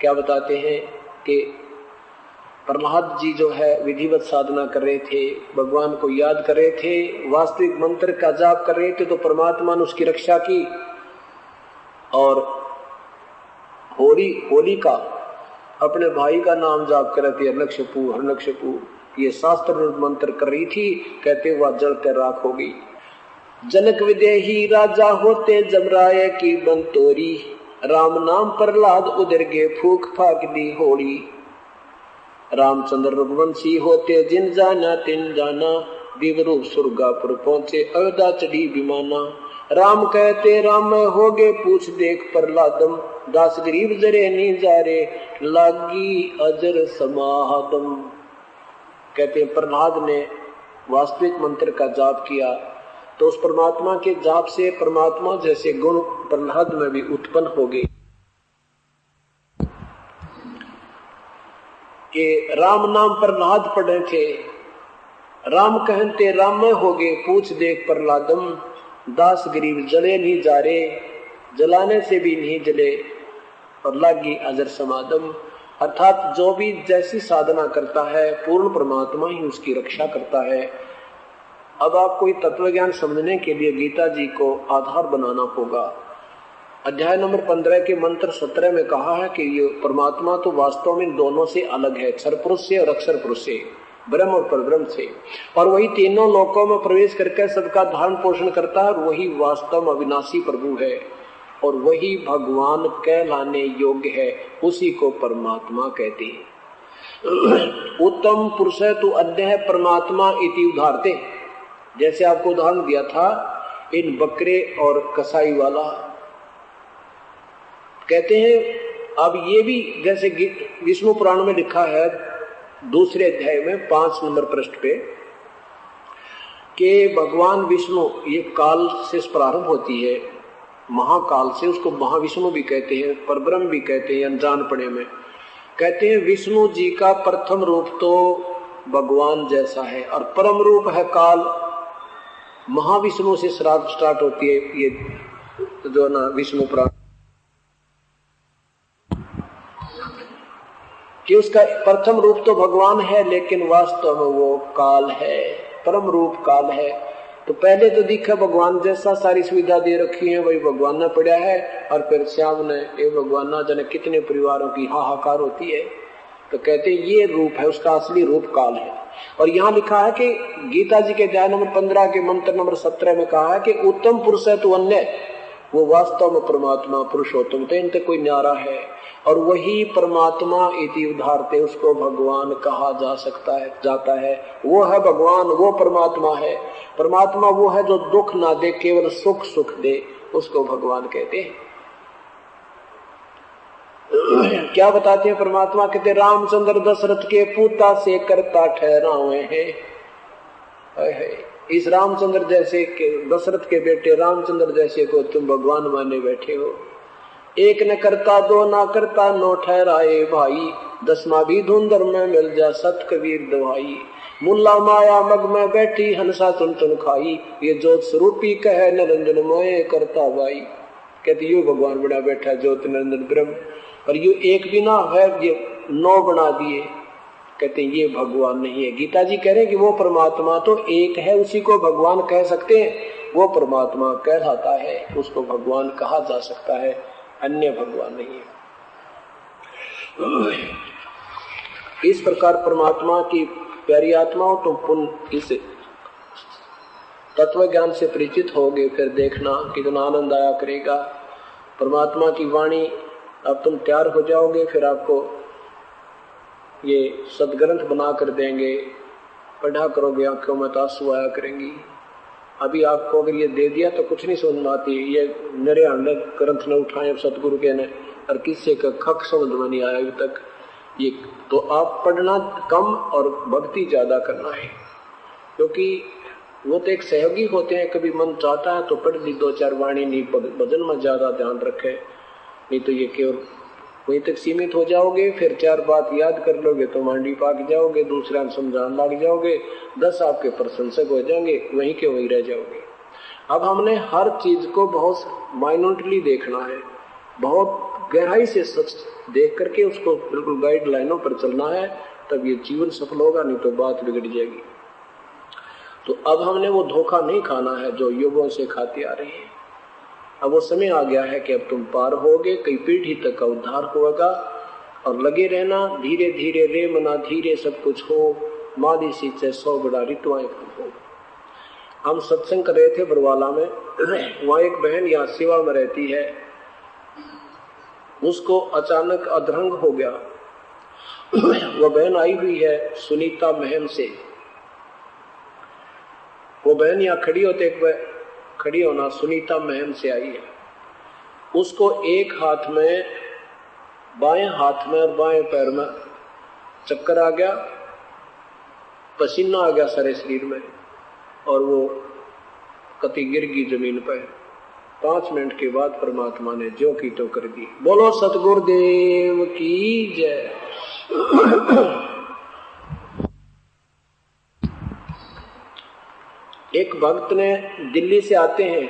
क्या बताते हैं कि प्रहलाद जी जो है विधिवत साधना कर रहे थे, भगवान को याद कर रहे थे, वास्तविक मंत्र का जाप कर रहे थे, तो परमात्मा ने उसकी रक्षा की। और होली का अपने भाई का नाम जाप कर रहे थे, हरनक्षपू हरनक्षपू, ये शास्त्र मंत्र कर रही थी, कहते वह जलते राख हो गई। जनक विदेही राजा होते, जमराय की बंतोरी, राम नाम प्रहलाद उधर गे, फूक फाक दी होड़ी। रामचंद्र रघुवंशी होते, जिन जाना तिन जाना, दिवरूप सुरगापुर पहुंचे, अयोध्या चढ़ी विमाना। राम कहते राम में हो गए, पूछ देख प्रहलादम, दास गरीब जरे नी जारे, लागी अजर समाहदम। कहते प्रहलाद ने वास्तविक मंत्र का जाप किया, तो उस परमात्मा के जाप से परमात्मा जैसे गुण प्रहलाद में भी उत्पन्न हो गए। कि राम नाम प्रहलाद पढ़े थे, राम कहते राम में हो गए, पूछ देख प्रहलादम, दास गरीब जले नहीं जा रे, जलाने से भी नहीं जले, और लागी अजर समादम। अर्थात जो भी जैसी साधना करता है, पूर्ण परमात्मा ही उसकी रक्षा करता है। अब आपको ये तत्व ज्ञान समझने के लिए गीता जी को आधार बनाना होगा। अध्याय नंबर 15 के मंत्र 17 में कहा है कि ये परमात्मा तो वास्तव में दोनों से अलग है, क्षर पुरुष से और अक्षर पुरुष से, ब्रह्म और परब्रह्म से, और वही तीनों लोकों में प्रवेश करके सबका धारण पोषण करता है, और वही वास्तव में अविनाशी प्रभु है, और वही भगवान कहलाने योग्य है, उसी को परमात्मा कहते हैं। उत्तम पुरुष है तो अन्य परमात्मा इति उदाहरते। जैसे आपको उदाहरण दिया था इन बकरे और कसाई वाला, कहते हैं अब ये भी जैसे विष्णु पुराण में लिखा है दूसरे अध्याय में 5 नंबर पृष्ठ पे कि भगवान विष्णु, ये काल से प्रारंभ होती है, महाकाल से, उसको महाविष्णु भी कहते हैं, परब्रह्म भी कहते हैं, अनजान पड़े में कहते हैं। विष्णु जी का प्रथम रूप तो भगवान जैसा है, और परम रूप है काल। महाविष्णु से स्टार्ट होती है ये जो ना विष्णु पुराण, कि उसका प्रथम रूप तो भगवान है, लेकिन वास्तव में वो काल है, परम रूप काल है। तो पहले तो दिखा भगवान जैसा, सारी सुविधा दे रखी है, वही भगवान ने पड़ा है, और फिर श्याम ने ये भगवान ना जाने कितने परिवारों की हाहाकार होती है। तो कहते ये रूप है, उसका असली रूप काल है। और यहाँ लिखा है कि गीता जी के अध्याय नंबर 15 के मंत्र नंबर 17 में कहा है कि उत्तम पुरुष है तो अन्य, वो वास्तव में परमात्मा पुरुषोत्तम, तो इनसे कोई न्यारा है, और वही परमात्मा इति उदाहरते, उसको भगवान कहा जा सकता है, जाता है। वो है भगवान, वो परमात्मा है। परमात्मा वो है जो दुख ना दे, केवल सुख सुख दे, उसको भगवान कहते हैं। क्या बताते हैं परमात्मा? कहते रामचंद्र दशरथ के पूता से करता ठहरावे हैं। इस रामचंद्र जैसे के, दशरथ के बेटे रामचंद्र जैसे को तुम भगवान माने बैठे हो। एक न करता दो ना करता नो ठहराए भाई, 10वां भी धुंधर में मिल जा सत कबीर दवाई। मुल्ला माया मग में बैठी हंसा तुन तुन खाई, ये जोत स्वरूपी कहे निरंजन मोए करता भाई। कहते यू भगवान बड़ा बैठा ज्योत निरंजन ब्रह्म, और यू एक भी ना है, ये 9 बना दिए। कहते ये भगवान नहीं है। गीता जी कह रहे हैं कि वो परमात्मा तो एक है, उसी को भगवान कह सकते हैं, वो परमात्मा कहलाता है, उसको भगवान कहा जा सकता है, अन्य भगवान नहीं है। इस प्रकार परमात्मा की प्यारी आत्माओं तुम पुनः इस तत्व ज्ञान से परिचित होगे, फिर देखना कितना आनंद आया करेगा। परमात्मा की वाणी अब तुम तैयार हो जाओगे, फिर आपको ये सदग्रंथ बना कर देंगे, पढ़ा करोगे, आंखों में आंसू आया करेंगी। अभी आपको अगर ये दे दिया तो कुछ नहीं समझ में आती, ये नरे ग्रंथ ने उठाए सतगुरु के ने, और किसी का खक समझ में नहीं आया अभी तक। ये तो आप पढ़ना कम और भक्ति ज्यादा करना है, क्योंकि वो तो एक सहयोगी होते हैं। कभी मन चाहता है तो पढ़ ली 2-4 वाणी, नहीं भजन में ज्यादा ध्यान रखे, नहीं तो ये केवल वहीं तक सीमित हो जाओगे। फिर 4 बात याद कर लोगे तो मांडी पाक जाओगे, दूसरा समझाने लग जाओगे, 10 आपके प्रशंसक हो जाएंगे, वहीं के वहीं रह जाओगे। अब हमने हर चीज को बहुत माइन्यूटली देखना है, बहुत गहराई से सच देख करके उसको बिल्कुल गाइडलाइनों पर चलना है, तब ये जीवन सफल होगा, नहीं तो बात बिगड़ जाएगी। तो अब हमने वो धोखा नहीं खाना है जो युगों से खाती आ रही है। अब वो समय आ गया है कि अब तुम पार होगे, कई पीढ़ी तक का उद्धार होगा। और लगे रहना, धीरे धीरे रे मना धीरे सब कुछ हो, माली सींचे 100 बड़ा ऋतुआएं हो। हम सत्संग कर रहे थे बरवाला में, वहां एक बहन यहाँ सेवा में रहती है, उसको अचानक अधरंग हो गया। वो बहन आई हुई है सुनीता महम से। वो बहन यहाँ खड़ी होना सुनीता महम से आई है। उसको एक हाथ में, बाएं हाथ में और बाएं पैर में चक्कर आ गया, पसीना आ गया सारे शरीर में, और वो कति गिर गई जमीन पर। 5 मिनट के बाद परमात्मा ने जो की तो कर दी। बोलो सतगुरुदेव की जय। एक भक्त ने दिल्ली से आते हैं,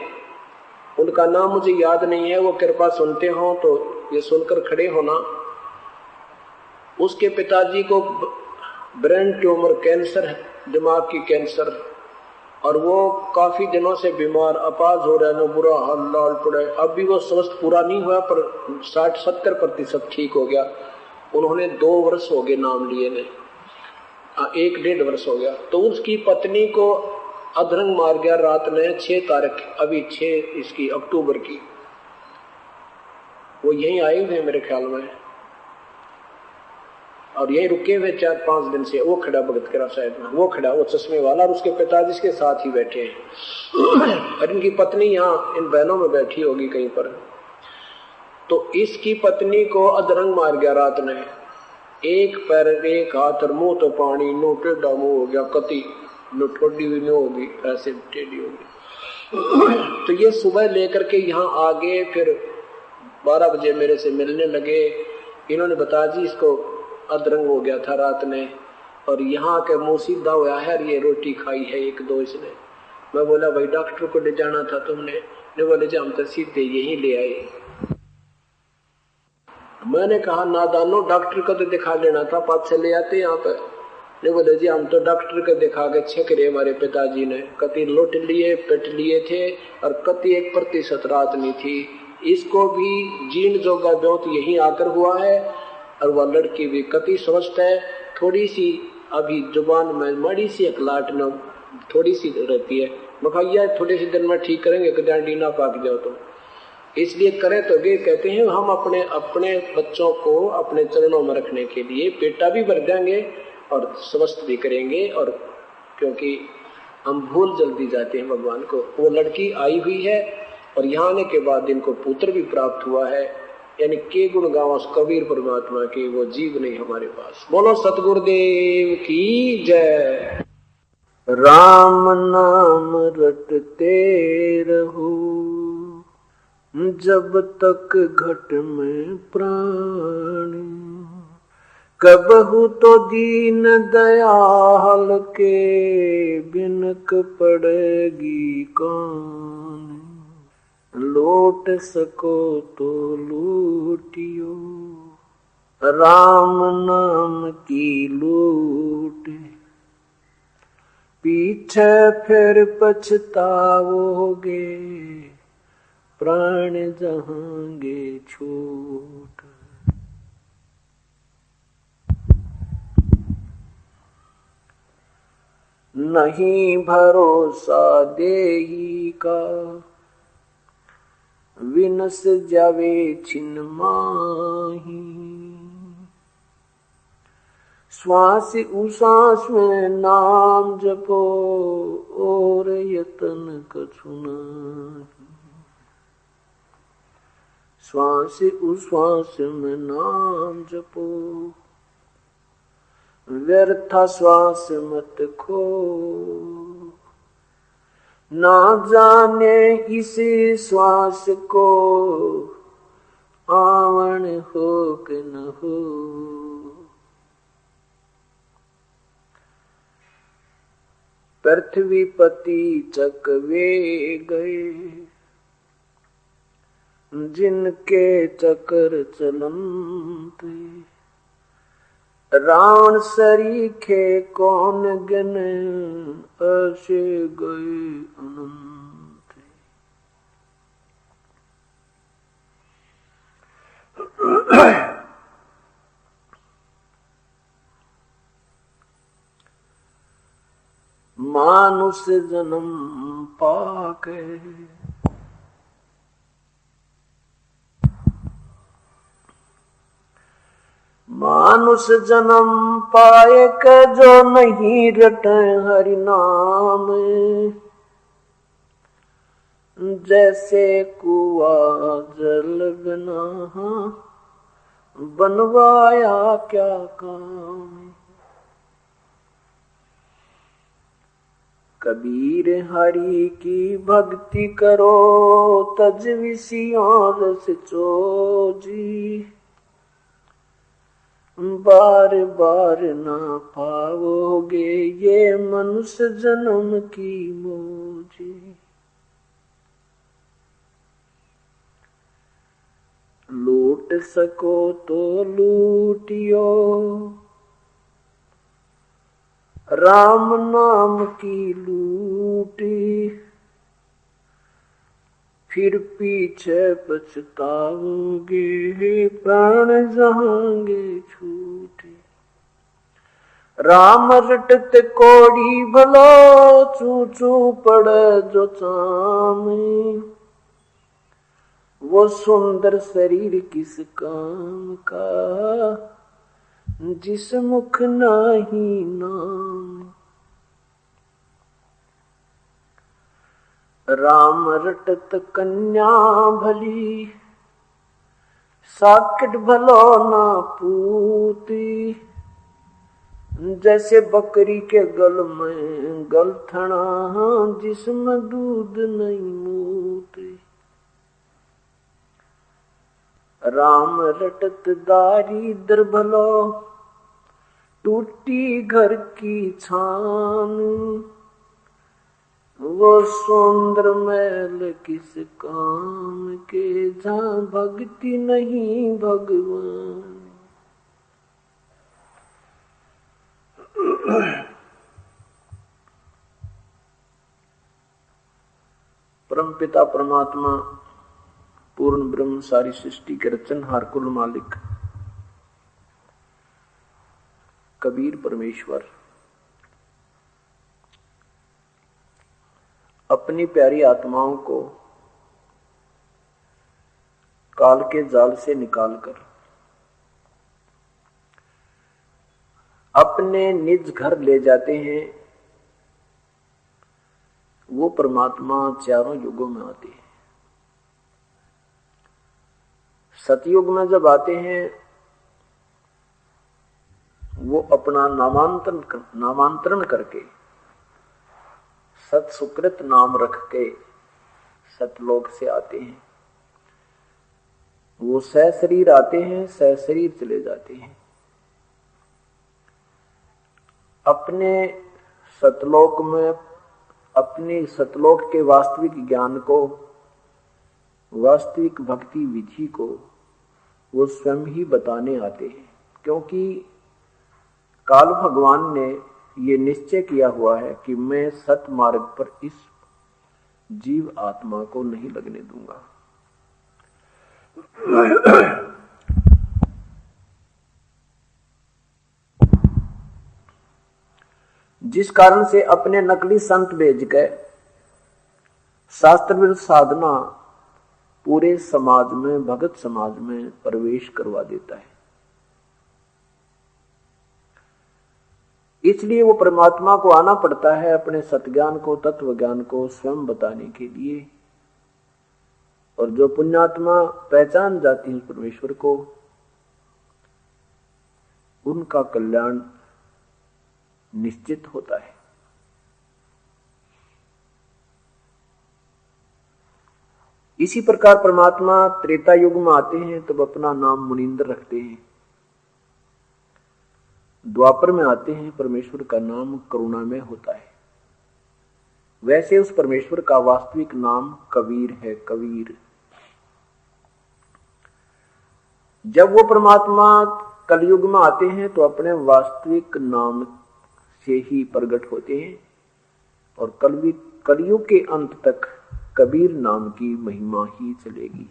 उनका नाम मुझे याद नहीं है, वो कृपा सुनते हो तो ये सुनकर खड़े होना। उसके पिताजी को ब्रेन ट्यूमर, कैंसर है, दिमाग की कैंसर, और वो काफी दिनों से बीमार, अपाज हो रहे हैं, बुरा हाल लाल पड़े। अब भी वो स्वस्थ पूरा नहीं हुआ, पर 60-70% ठीक हो गया। उन्होंने 2 वर्ष हो गए नाम लिए ने, 1-1.5 वर्ष हो गया। तो उसकी पत्नी को अधरंग मार गया रात ने 6 तारीख, अभी 6 इसकी अक्टूबर की। वो यहीं आए हुए मेरे ख्याल में, और यहीं रुके हुए 4-5 दिन से। वो खड़ा भगत करा शायद में, वो खड़ा, वो चश्मे वाला, और उसके पिताजी इसके साथ ही बैठे हैं। और इनकी पत्नी यहाँ इन बहनों में बैठी होगी कहीं पर। तो इसकी पत्नी को अधरंग मार गया रात ने, एक पैर, एक हाथ और मुंह तो पानी, नो टेढ़ा मुंह हो गया, कति नो ठोडी हुई नो होगी, ऐसे टेढ़ी होगी। तो ये सुबह लेकर के यहाँ आ गए, फिर 12 बजे मेरे से मिलने लगे। इन्होंने बताया जी इसको अधरंग हो गया था रात ने, और यहाँ के मुंह सीधा हुआ है, और ये रोटी खाई है 1-2 इसने। मैं बोला भाई डॉक्टर को ले जाना था तुमने? ने बोले जी हम तो सीधे यहीं ले आए। मैंने कहा नादानो, डॉक्टर को तो दिखा लेना था, पास से ले आते यहाँ पे। ने बोले जी हम तो डॉक्टर को दिखा के छेक रहे, हमारे पिताजी ने कति लुट लिए, पेट लिए थे, और कति 1% रात नहीं थी। इसको भी जीन जोगा ब्योत यहीं आकर हुआ है, और वह लड़की भी कति स्वस्थ है। थोड़ी सी अभी जुबान में माड़ी सी अकलाट न थोड़ी सी रहती है, मखैया थोड़े से दिन में ठीक करेंगे, कदांडी ना पाक जाओ तो। इसलिए करें तो ये कहते हैं हम अपने बच्चों को अपने चरणों में रखने के लिए पेटा भी भर देंगे और स्वस्थ भी करेंगे, और क्योंकि हम भूल जल्दी जाते हैं भगवान को। वो लड़की आई हुई है, और यहाँ आने के बाद इनको पुत्र भी प्राप्त हुआ है। यानी के गुण गाओ कबीर परमात्मा के, वो जीव नहीं हमारे पास। बोलो सतगुरुदेव की जय। राम नाम रटते रहो जब तक घट में प्राण, कबहु तो दीन दयाल के बिनक पड़ेगी कान। लौट सको तो लूटियो राम नाम की लूट, पीछे फिर पछताओगे प्राण जहांगे छूट। नहीं भरोसा देही का विनस जावे छिन माही, श्वास उश्वास में नाम जपो और यतन कछु नहीं। श्वास उश्वास में नाम जपो व्यर्था श्वास मत खो, ना जाने इस श्वास को आवण हो कि न हो। पृथ्वी पति चकवे गए, जिनके चक्र चलते, रावण सरीखे कौन गने, ऐसे गए अनंत। मानुष जन्म पाके, मानुष जन्म पाए के जो नहीं रटे हरि नाम, जैसे कुआ जल बिना बनवाया क्या काम। कबीर हरि की भक्ति करो, तज विषयों रस चोजी, बार बार ना पाओगे ये मनुष्य जन्म की मौजी। लूट सको तो लूटियो, राम नाम की लूटी, फिर पीछे पछताओगे प्राण जाएंगे छूटे। राम रटत कोड़ी भलो, चू चू पड़े जो चामे, वो सुंदर शरीर किस काम का, जिस मुख नाही नाम। राम रटत कन्या भली, साकिट भलो ना पूती, जैसे बकरी के गल में गलथना, जिसमें दूध नहीं मूती। राम रटत दारिद्र भलो, टूटी घर की छान, वो सुंदर मैल किस काम के, जहाँ भक्ति नहीं भगवान। परमपिता परमात्मा पूर्ण ब्रह्म सारी सृष्टि के रचनहार कुल मालिक कबीर परमेश्वर अपनी प्यारी आत्माओं को काल के जाल से निकालकर अपने निज घर ले जाते हैं। वो परमात्मा चारों युगों में आते हैं। सतयुग में जब आते हैं वो अपना नामांतरण करके सत सुकृत नाम रख के सतलोक से आते हैं। वो सहशरीर आते हैं, सहशरीर चले जाते हैं। अपने सतलोक में अपनी सतलोक के वास्तविक ज्ञान को, वास्तविक भक्ति विधि को वो स्वयं ही बताने आते हैं, क्योंकि काल भगवान ने ये निश्चय किया हुआ है कि मैं सत मार्ग पर इस जीव आत्मा को नहीं लगने दूंगा। जिस कारण से अपने नकली संत भेज के शास्त्र विरुद्ध साधना पूरे समाज में, भगत समाज में प्रवेश करवा देता है। इसलिए वो परमात्मा को आना पड़ता है अपने सतज्ञान को, तत्व ज्ञान को स्वयं बताने के लिए। और जो पुण्यात्मा पहचान जाती है परमेश्वर को, उनका कल्याण निश्चित होता है। इसी प्रकार परमात्मा त्रेता युग में आते हैं तब अपना नाम मुनींद्र रखते हैं। द्वापर में आते हैं परमेश्वर का नाम करुणामय होता है। वैसे उस परमेश्वर का वास्तविक नाम कबीर है, कबीर। जब वो परमात्मा कलयुग में आते हैं तो अपने वास्तविक नाम से ही प्रकट होते हैं और कलयुग के अंत तक कबीर नाम की महिमा ही चलेगी।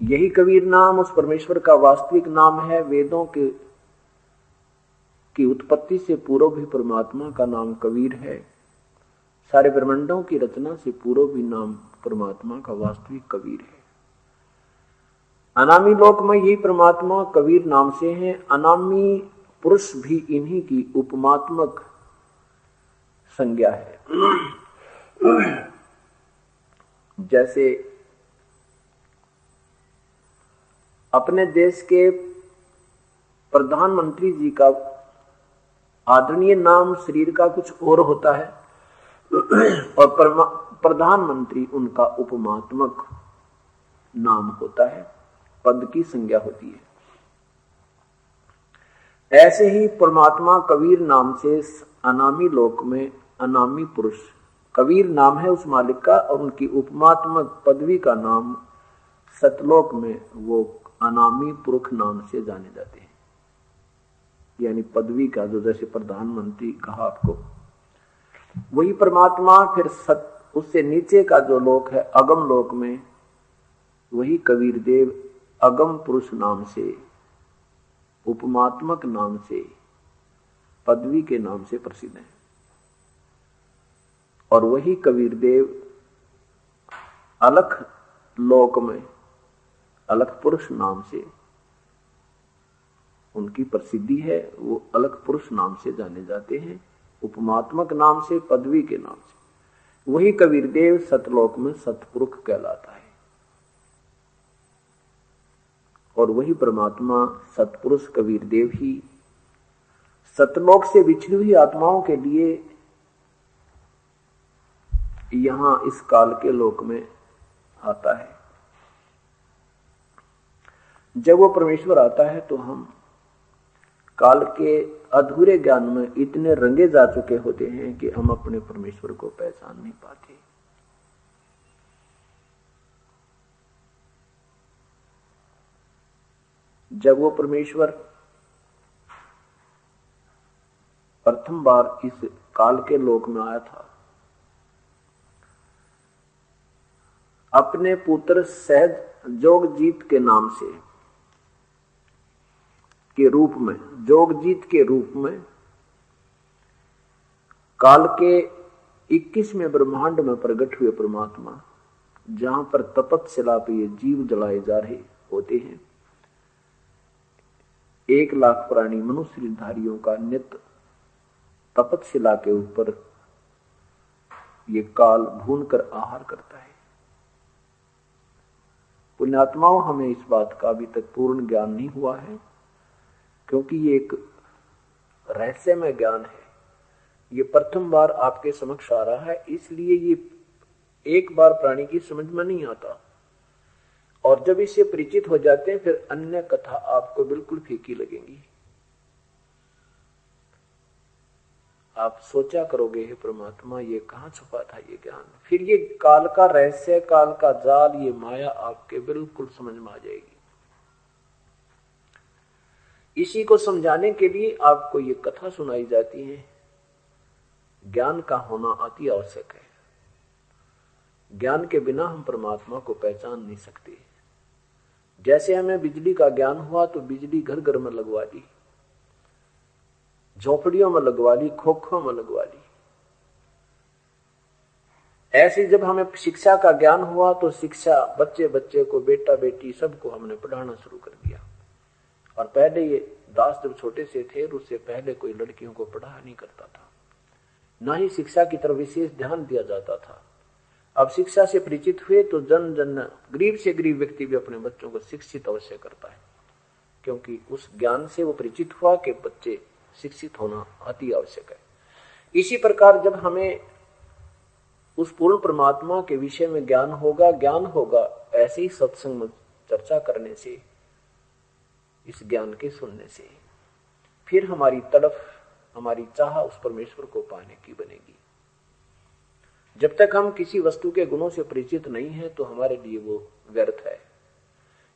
यही कबीर नाम उस परमेश्वर का वास्तविक नाम है। वेदों की उत्पत्ति से पूर्व भी परमात्मा का नाम कबीर है। सारे ब्रह्मांडों की रचना से पूर्व भी नाम परमात्मा का वास्तविक कबीर है। अनामी लोक में यही परमात्मा कबीर नाम से है। अनामी पुरुष भी इन्हीं की उपमात्मक संज्ञा है। जैसे अपने देश के प्रधानमंत्री जी का आदरणीय नाम शरीर का कुछ और होता है और प्रधानमंत्री उनका उपमात्मक नाम होता है, पद की संज्ञा होती है। ऐसे ही परमात्मा कबीर नाम से अनामी लोक में अनामी पुरुष कबीर नाम है उस मालिक का, और उनकी उपमात्मक पदवी का नाम सतलोक में वो अनामी पुरुष नाम से जाने जाते हैं। यानी पदवी का जो जैसे प्रधानमंत्री कहा आपको, वही परमात्मा फिर उससे नीचे का जो लोक है अगम लोक में, वही कबीर देव अगम पुरुष नाम से, उपमात्मक नाम से, पदवी के नाम से प्रसिद्ध है। और वही कबीर देव अलख लोक में अलख पुरुष नाम से उनकी प्रसिद्धि है। वो अलख पुरुष नाम से जाने जाते हैं, उपमात्मक नाम से, पदवी के नाम से। वही कबीर देव सतलोक में सतपुरुष कहलाता है। और वही परमात्मा सतपुरुष कबीर देव ही सतलोक से बिछड़ी हुई आत्माओं के लिए यहां इस काल के लोक में आता है। जब वो परमेश्वर आता है तो हम काल के अधूरे ज्ञान में इतने रंगे जा चुके होते हैं कि हम अपने परमेश्वर को पहचान नहीं पाते। जब वो परमेश्वर प्रथम बार इस काल के लोक में आया था, अपने पुत्र सहज जोगजीत के नाम से के रूप में, जोगजीत के रूप में काल के 21वें ब्रह्मांड में प्रकट हुए परमात्मा, जहां पर तपतशिला पे ये जीव जलाए जा रहे होते हैं, 1 लाख प्राणी मनुष्य धारियों का नित्य तपतशिला के ऊपर ये काल भून कर आहार करता है। पुण्यात्माओं, हमें इस बात का अभी तक पूर्ण ज्ञान नहीं हुआ है, क्योंकि ये एक रहस्यमय ज्ञान है। ये प्रथम बार आपके समक्ष आ रहा है, इसलिए ये एक बार प्राणी की समझ में नहीं आता, और जब इससे परिचित हो जाते हैं फिर अन्य कथा आपको बिल्कुल फीकी लगेंगी। आप सोचा करोगे, हे परमात्मा ये कहां छुपा था ये ज्ञान। फिर ये काल का रहस्य, काल का जाल, ये माया आपके बिल्कुल समझ में आ जाएगी। इसी को समझाने के लिए आपको ये कथा सुनाई जाती है। ज्ञान का होना अति आवश्यक है। ज्ञान के बिना हम परमात्मा को पहचान नहीं सकते। जैसे हमें बिजली का ज्ञान हुआ तो बिजली घर घर में लगवा ली, झोपड़ियों में लगवा ली, खोखों में लगवा ली। ऐसे जब हमें शिक्षा का ज्ञान हुआ तो शिक्षा बच्चे बच्चे को, बेटा बेटी सबको हमने पढ़ाना शुरू कर दिया। और पहले ये दास जब छोटे से थे उससे पहले कोई लड़कियों को पढ़ा नहीं करता था, ना ही शिक्षा की तरफ विशेष ध्यान दिया जाता था। अब शिक्षा से परिचित हुए तो जन जन, गरीब से गरीब व्यक्ति भी अपने बच्चों को शिक्षित अवश्य करता है, क्योंकि उस ज्ञान से वो परिचित हुआ कि बच्चे शिक्षित होना अति आवश्यक है। इसी प्रकार जब हमें उस पूर्ण परमात्मा के विषय में ज्ञान होगा ऐसे ही सत्संग में चर्चा करने से, इस ज्ञान के सुनने से, फिर हमारी तड़फ, हमारी चाह उस परमेश्वर को पाने की बनेगी। जब तक हम किसी वस्तु के गुणों से परिचित नहीं है तो हमारे लिए वो व्यर्थ है।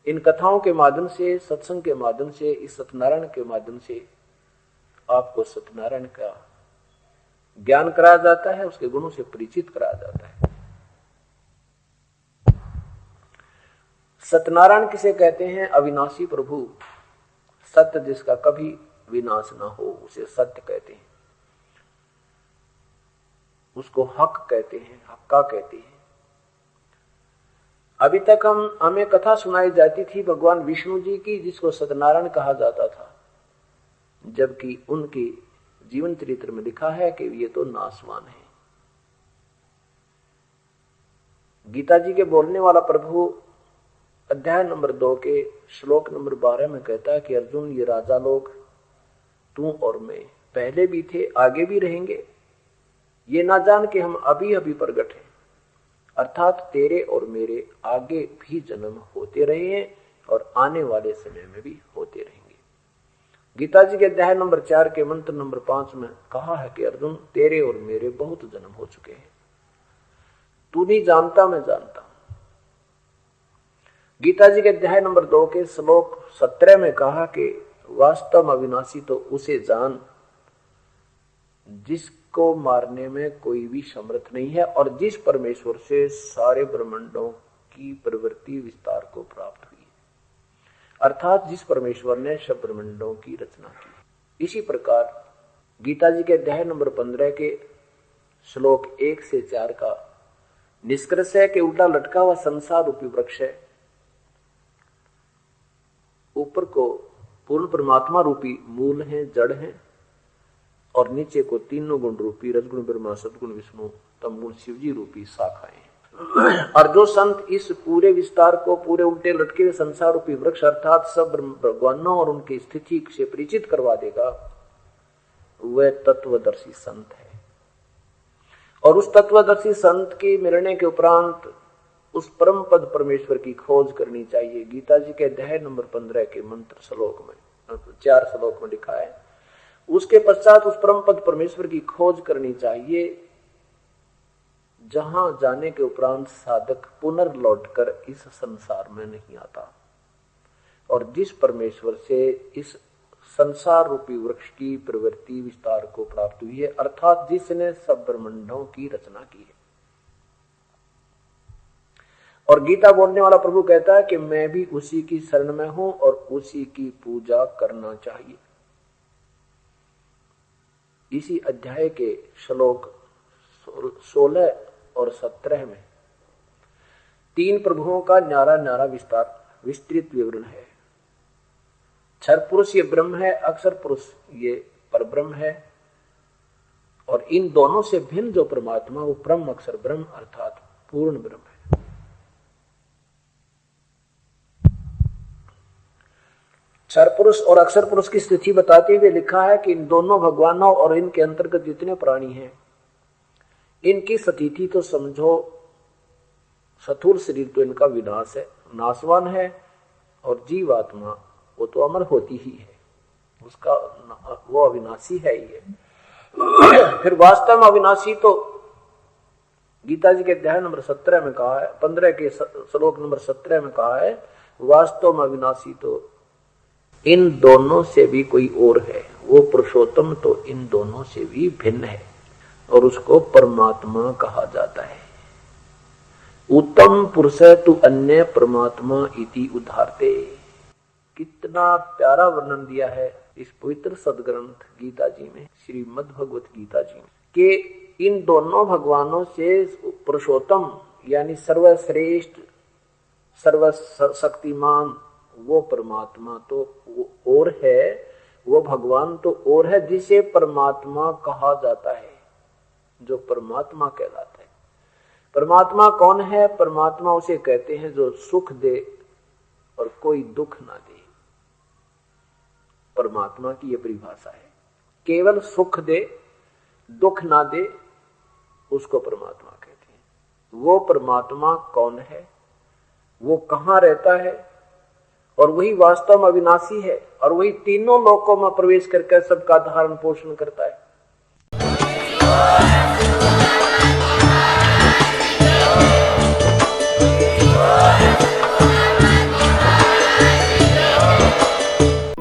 इन कथाओं के माध्यम से, सत्संग के माध्यम से, इस सत्यनारायण के माध्यम से आपको सत्यनारायण का ज्ञान कराया जाता है, उसके गुणों से परिचित कराया जाता है। सत्यनारायण किसे कहते हैं? अविनाशी प्रभु, सत्य जिसका कभी विनाश ना हो उसे सत्य कहते हैं। उसको हक कहते हैं, हक्का कहते हैं। अभी तक हमें कथा सुनाई जाती थी भगवान विष्णु जी की, जिसको सत्यनारायण कहा जाता था, जबकि उनकी जीवन चरित्र में लिखा है कि ये तो नासवान है। गीता जी के बोलने वाला प्रभु अध्याय नंबर 2 के श्लोक नंबर 12 में कहता है कि अर्जुन, ये राजा लोग तू और मैं पहले भी थे, आगे भी रहेंगे, ये ना जान के हम अभी अभी प्रगट हैं। अर्थात तेरे और मेरे आगे भी जन्म होते रहे हैं और आने वाले समय में भी होते रहेंगे। गीता जी के अध्याय नंबर 4 के मंत्र नंबर 5 में कहा है कि अर्जुन, तेरे और मेरे बहुत जन्म हो चुके हैं, तू नहीं जानता, मैं जानता हूं। गीता जी के अध्याय नंबर 2 के श्लोक 17 में कहा कि वास्तव अविनाशी तो उसे जान जिसको मारने में कोई भी समर्थ नहीं है और जिस परमेश्वर से सारे ब्रह्मांडों की प्रवृत्ति विस्तार को प्राप्त हुई, अर्थात जिस परमेश्वर ने सब ब्रह्मांडों की रचना की। इसी प्रकार गीता जी के अध्याय नंबर 15 के श्लोक 1 से 4 का निष्कर्ष है कि उल्टा लटका हुआ संसार रूपी वृक्ष है, ऊपर को पूर्ण परमात्मा रूपी मूल है, जड़ है, और नीचे को तीनों गुण रूपी रजगुण ब्रह्मा, सदगुण विष्णु, तमगुण शिवजी रूपी शाखाएं। और जो संत इस पूरे विस्तार को, पूरे उल्टे लटके हुए संसार रूपी वृक्ष अर्थात सब भगवानों और उनकी स्थिति से परिचित करवा देगा, वह तत्वदर्शी संत है। और उस तत्वदर्शी संत की मिलने के उपरांत उस परम पद परमेश्वर की खोज करनी चाहिए। गीता जी के अध्याय नंबर 15 के मंत्र श्लोक में 4 श्लोक में लिखा है, उसके पश्चात उस परम पद परमेश्वर की खोज करनी चाहिए, जहां जाने के उपरांत साधक पुनर्लौटकर इस संसार में नहीं आता। और जिस परमेश्वर से इस संसार रूपी वृक्ष की प्रवृत्ति विस्तार को प्राप्त हुई है, अर्थात जिसने सब ब्रह्मांडों की रचना की है। और गीता बोलने वाला प्रभु कहता है कि मैं भी उसी की शरण में हूं और उसी की पूजा करना चाहिए। इसी अध्याय के श्लोक 16 और 17 में 3 प्रभुओं का न्यारा न्यारा विस्तृत विवरण है। क्षर पुरुष ये ब्रह्म है, अक्षर पुरुष ये परब्रह्म है, और इन दोनों से भिन्न जो परमात्मा वो परम अक्षर ब्रह्म अर्थात पूर्ण ब्रह्म है। क्षर पुरुष और अक्षर पुरुष की स्थिति बताते हुए लिखा है कि इन दोनों भगवानों और इनके अंतर्गत जितने प्राणी हैं, इनकी स्थिति तो समझो स्थूल शरीर तो इनका विनाश है, नाशवान है, और जीवात्मा वो तो अमर होती ही है, उसका वो अविनाशी है ही है। फिर वास्तव में अविनाशी तो गीता जी के अध्याय नंबर 17 में कहा है, 15 के श्लोक नंबर 17 में कहा है, वास्तव में अविनाशी तो इन दोनों से भी कोई और है, वो पुरुषोत्तम तो इन दोनों से भी भिन्न है और उसको परमात्मा कहा जाता है। उत्तम पुरुष तु अन्य परमात्मा इति उदाहरते। कितना प्यारा वर्णन दिया है इस पवित्र सदग्रंथ गीता जी में, श्रीमद् भगवत गीता जी में, कि इन दोनों भगवानों से पुरुषोत्तम यानी सर्वश्रेष्ठ सर्वशक्तिमान वो परमात्मा तो वो और है, वो भगवान तो और है जिसे परमात्मा कहा जाता है, जो परमात्मा कहलाता है। परमात्मा कौन है? परमात्मा उसे कहते हैं जो सुख दे और कोई दुख ना दे। परमात्मा की यह परिभाषा है। केवल सुख दे, दुख ना दे, उसको परमात्मा कहते हैं। वो परमात्मा कौन है, वो कहाँ रहता है, और वही वास्तव में अविनाशी है, और वही तीनों लोकों में प्रवेश करके सबका धारण पोषण करता है।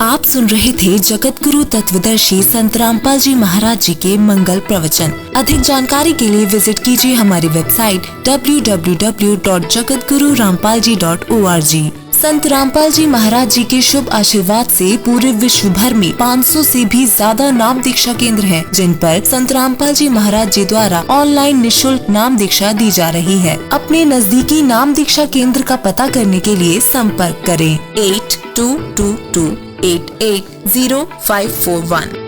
आप सुन रहे थे जगत गुरु तत्वदर्शी संत रामपाल जी महाराज जी के मंगल प्रवचन। अधिक जानकारी के लिए विजिट कीजिए हमारी वेबसाइट www.jagatgururampalji.org। संत रामपाल जी महाराज जी के शुभ आशीर्वाद से पूरे विश्व भर में 500 से भी ज्यादा नाम दीक्षा केंद्र हैं, जिन पर संत रामपाल जी महाराज जी द्वारा ऑनलाइन निशुल्क नाम दीक्षा दी जा रही है। अपने नजदीकी नाम दीक्षा केंद्र का पता करने के लिए संपर्क करें 8222880541।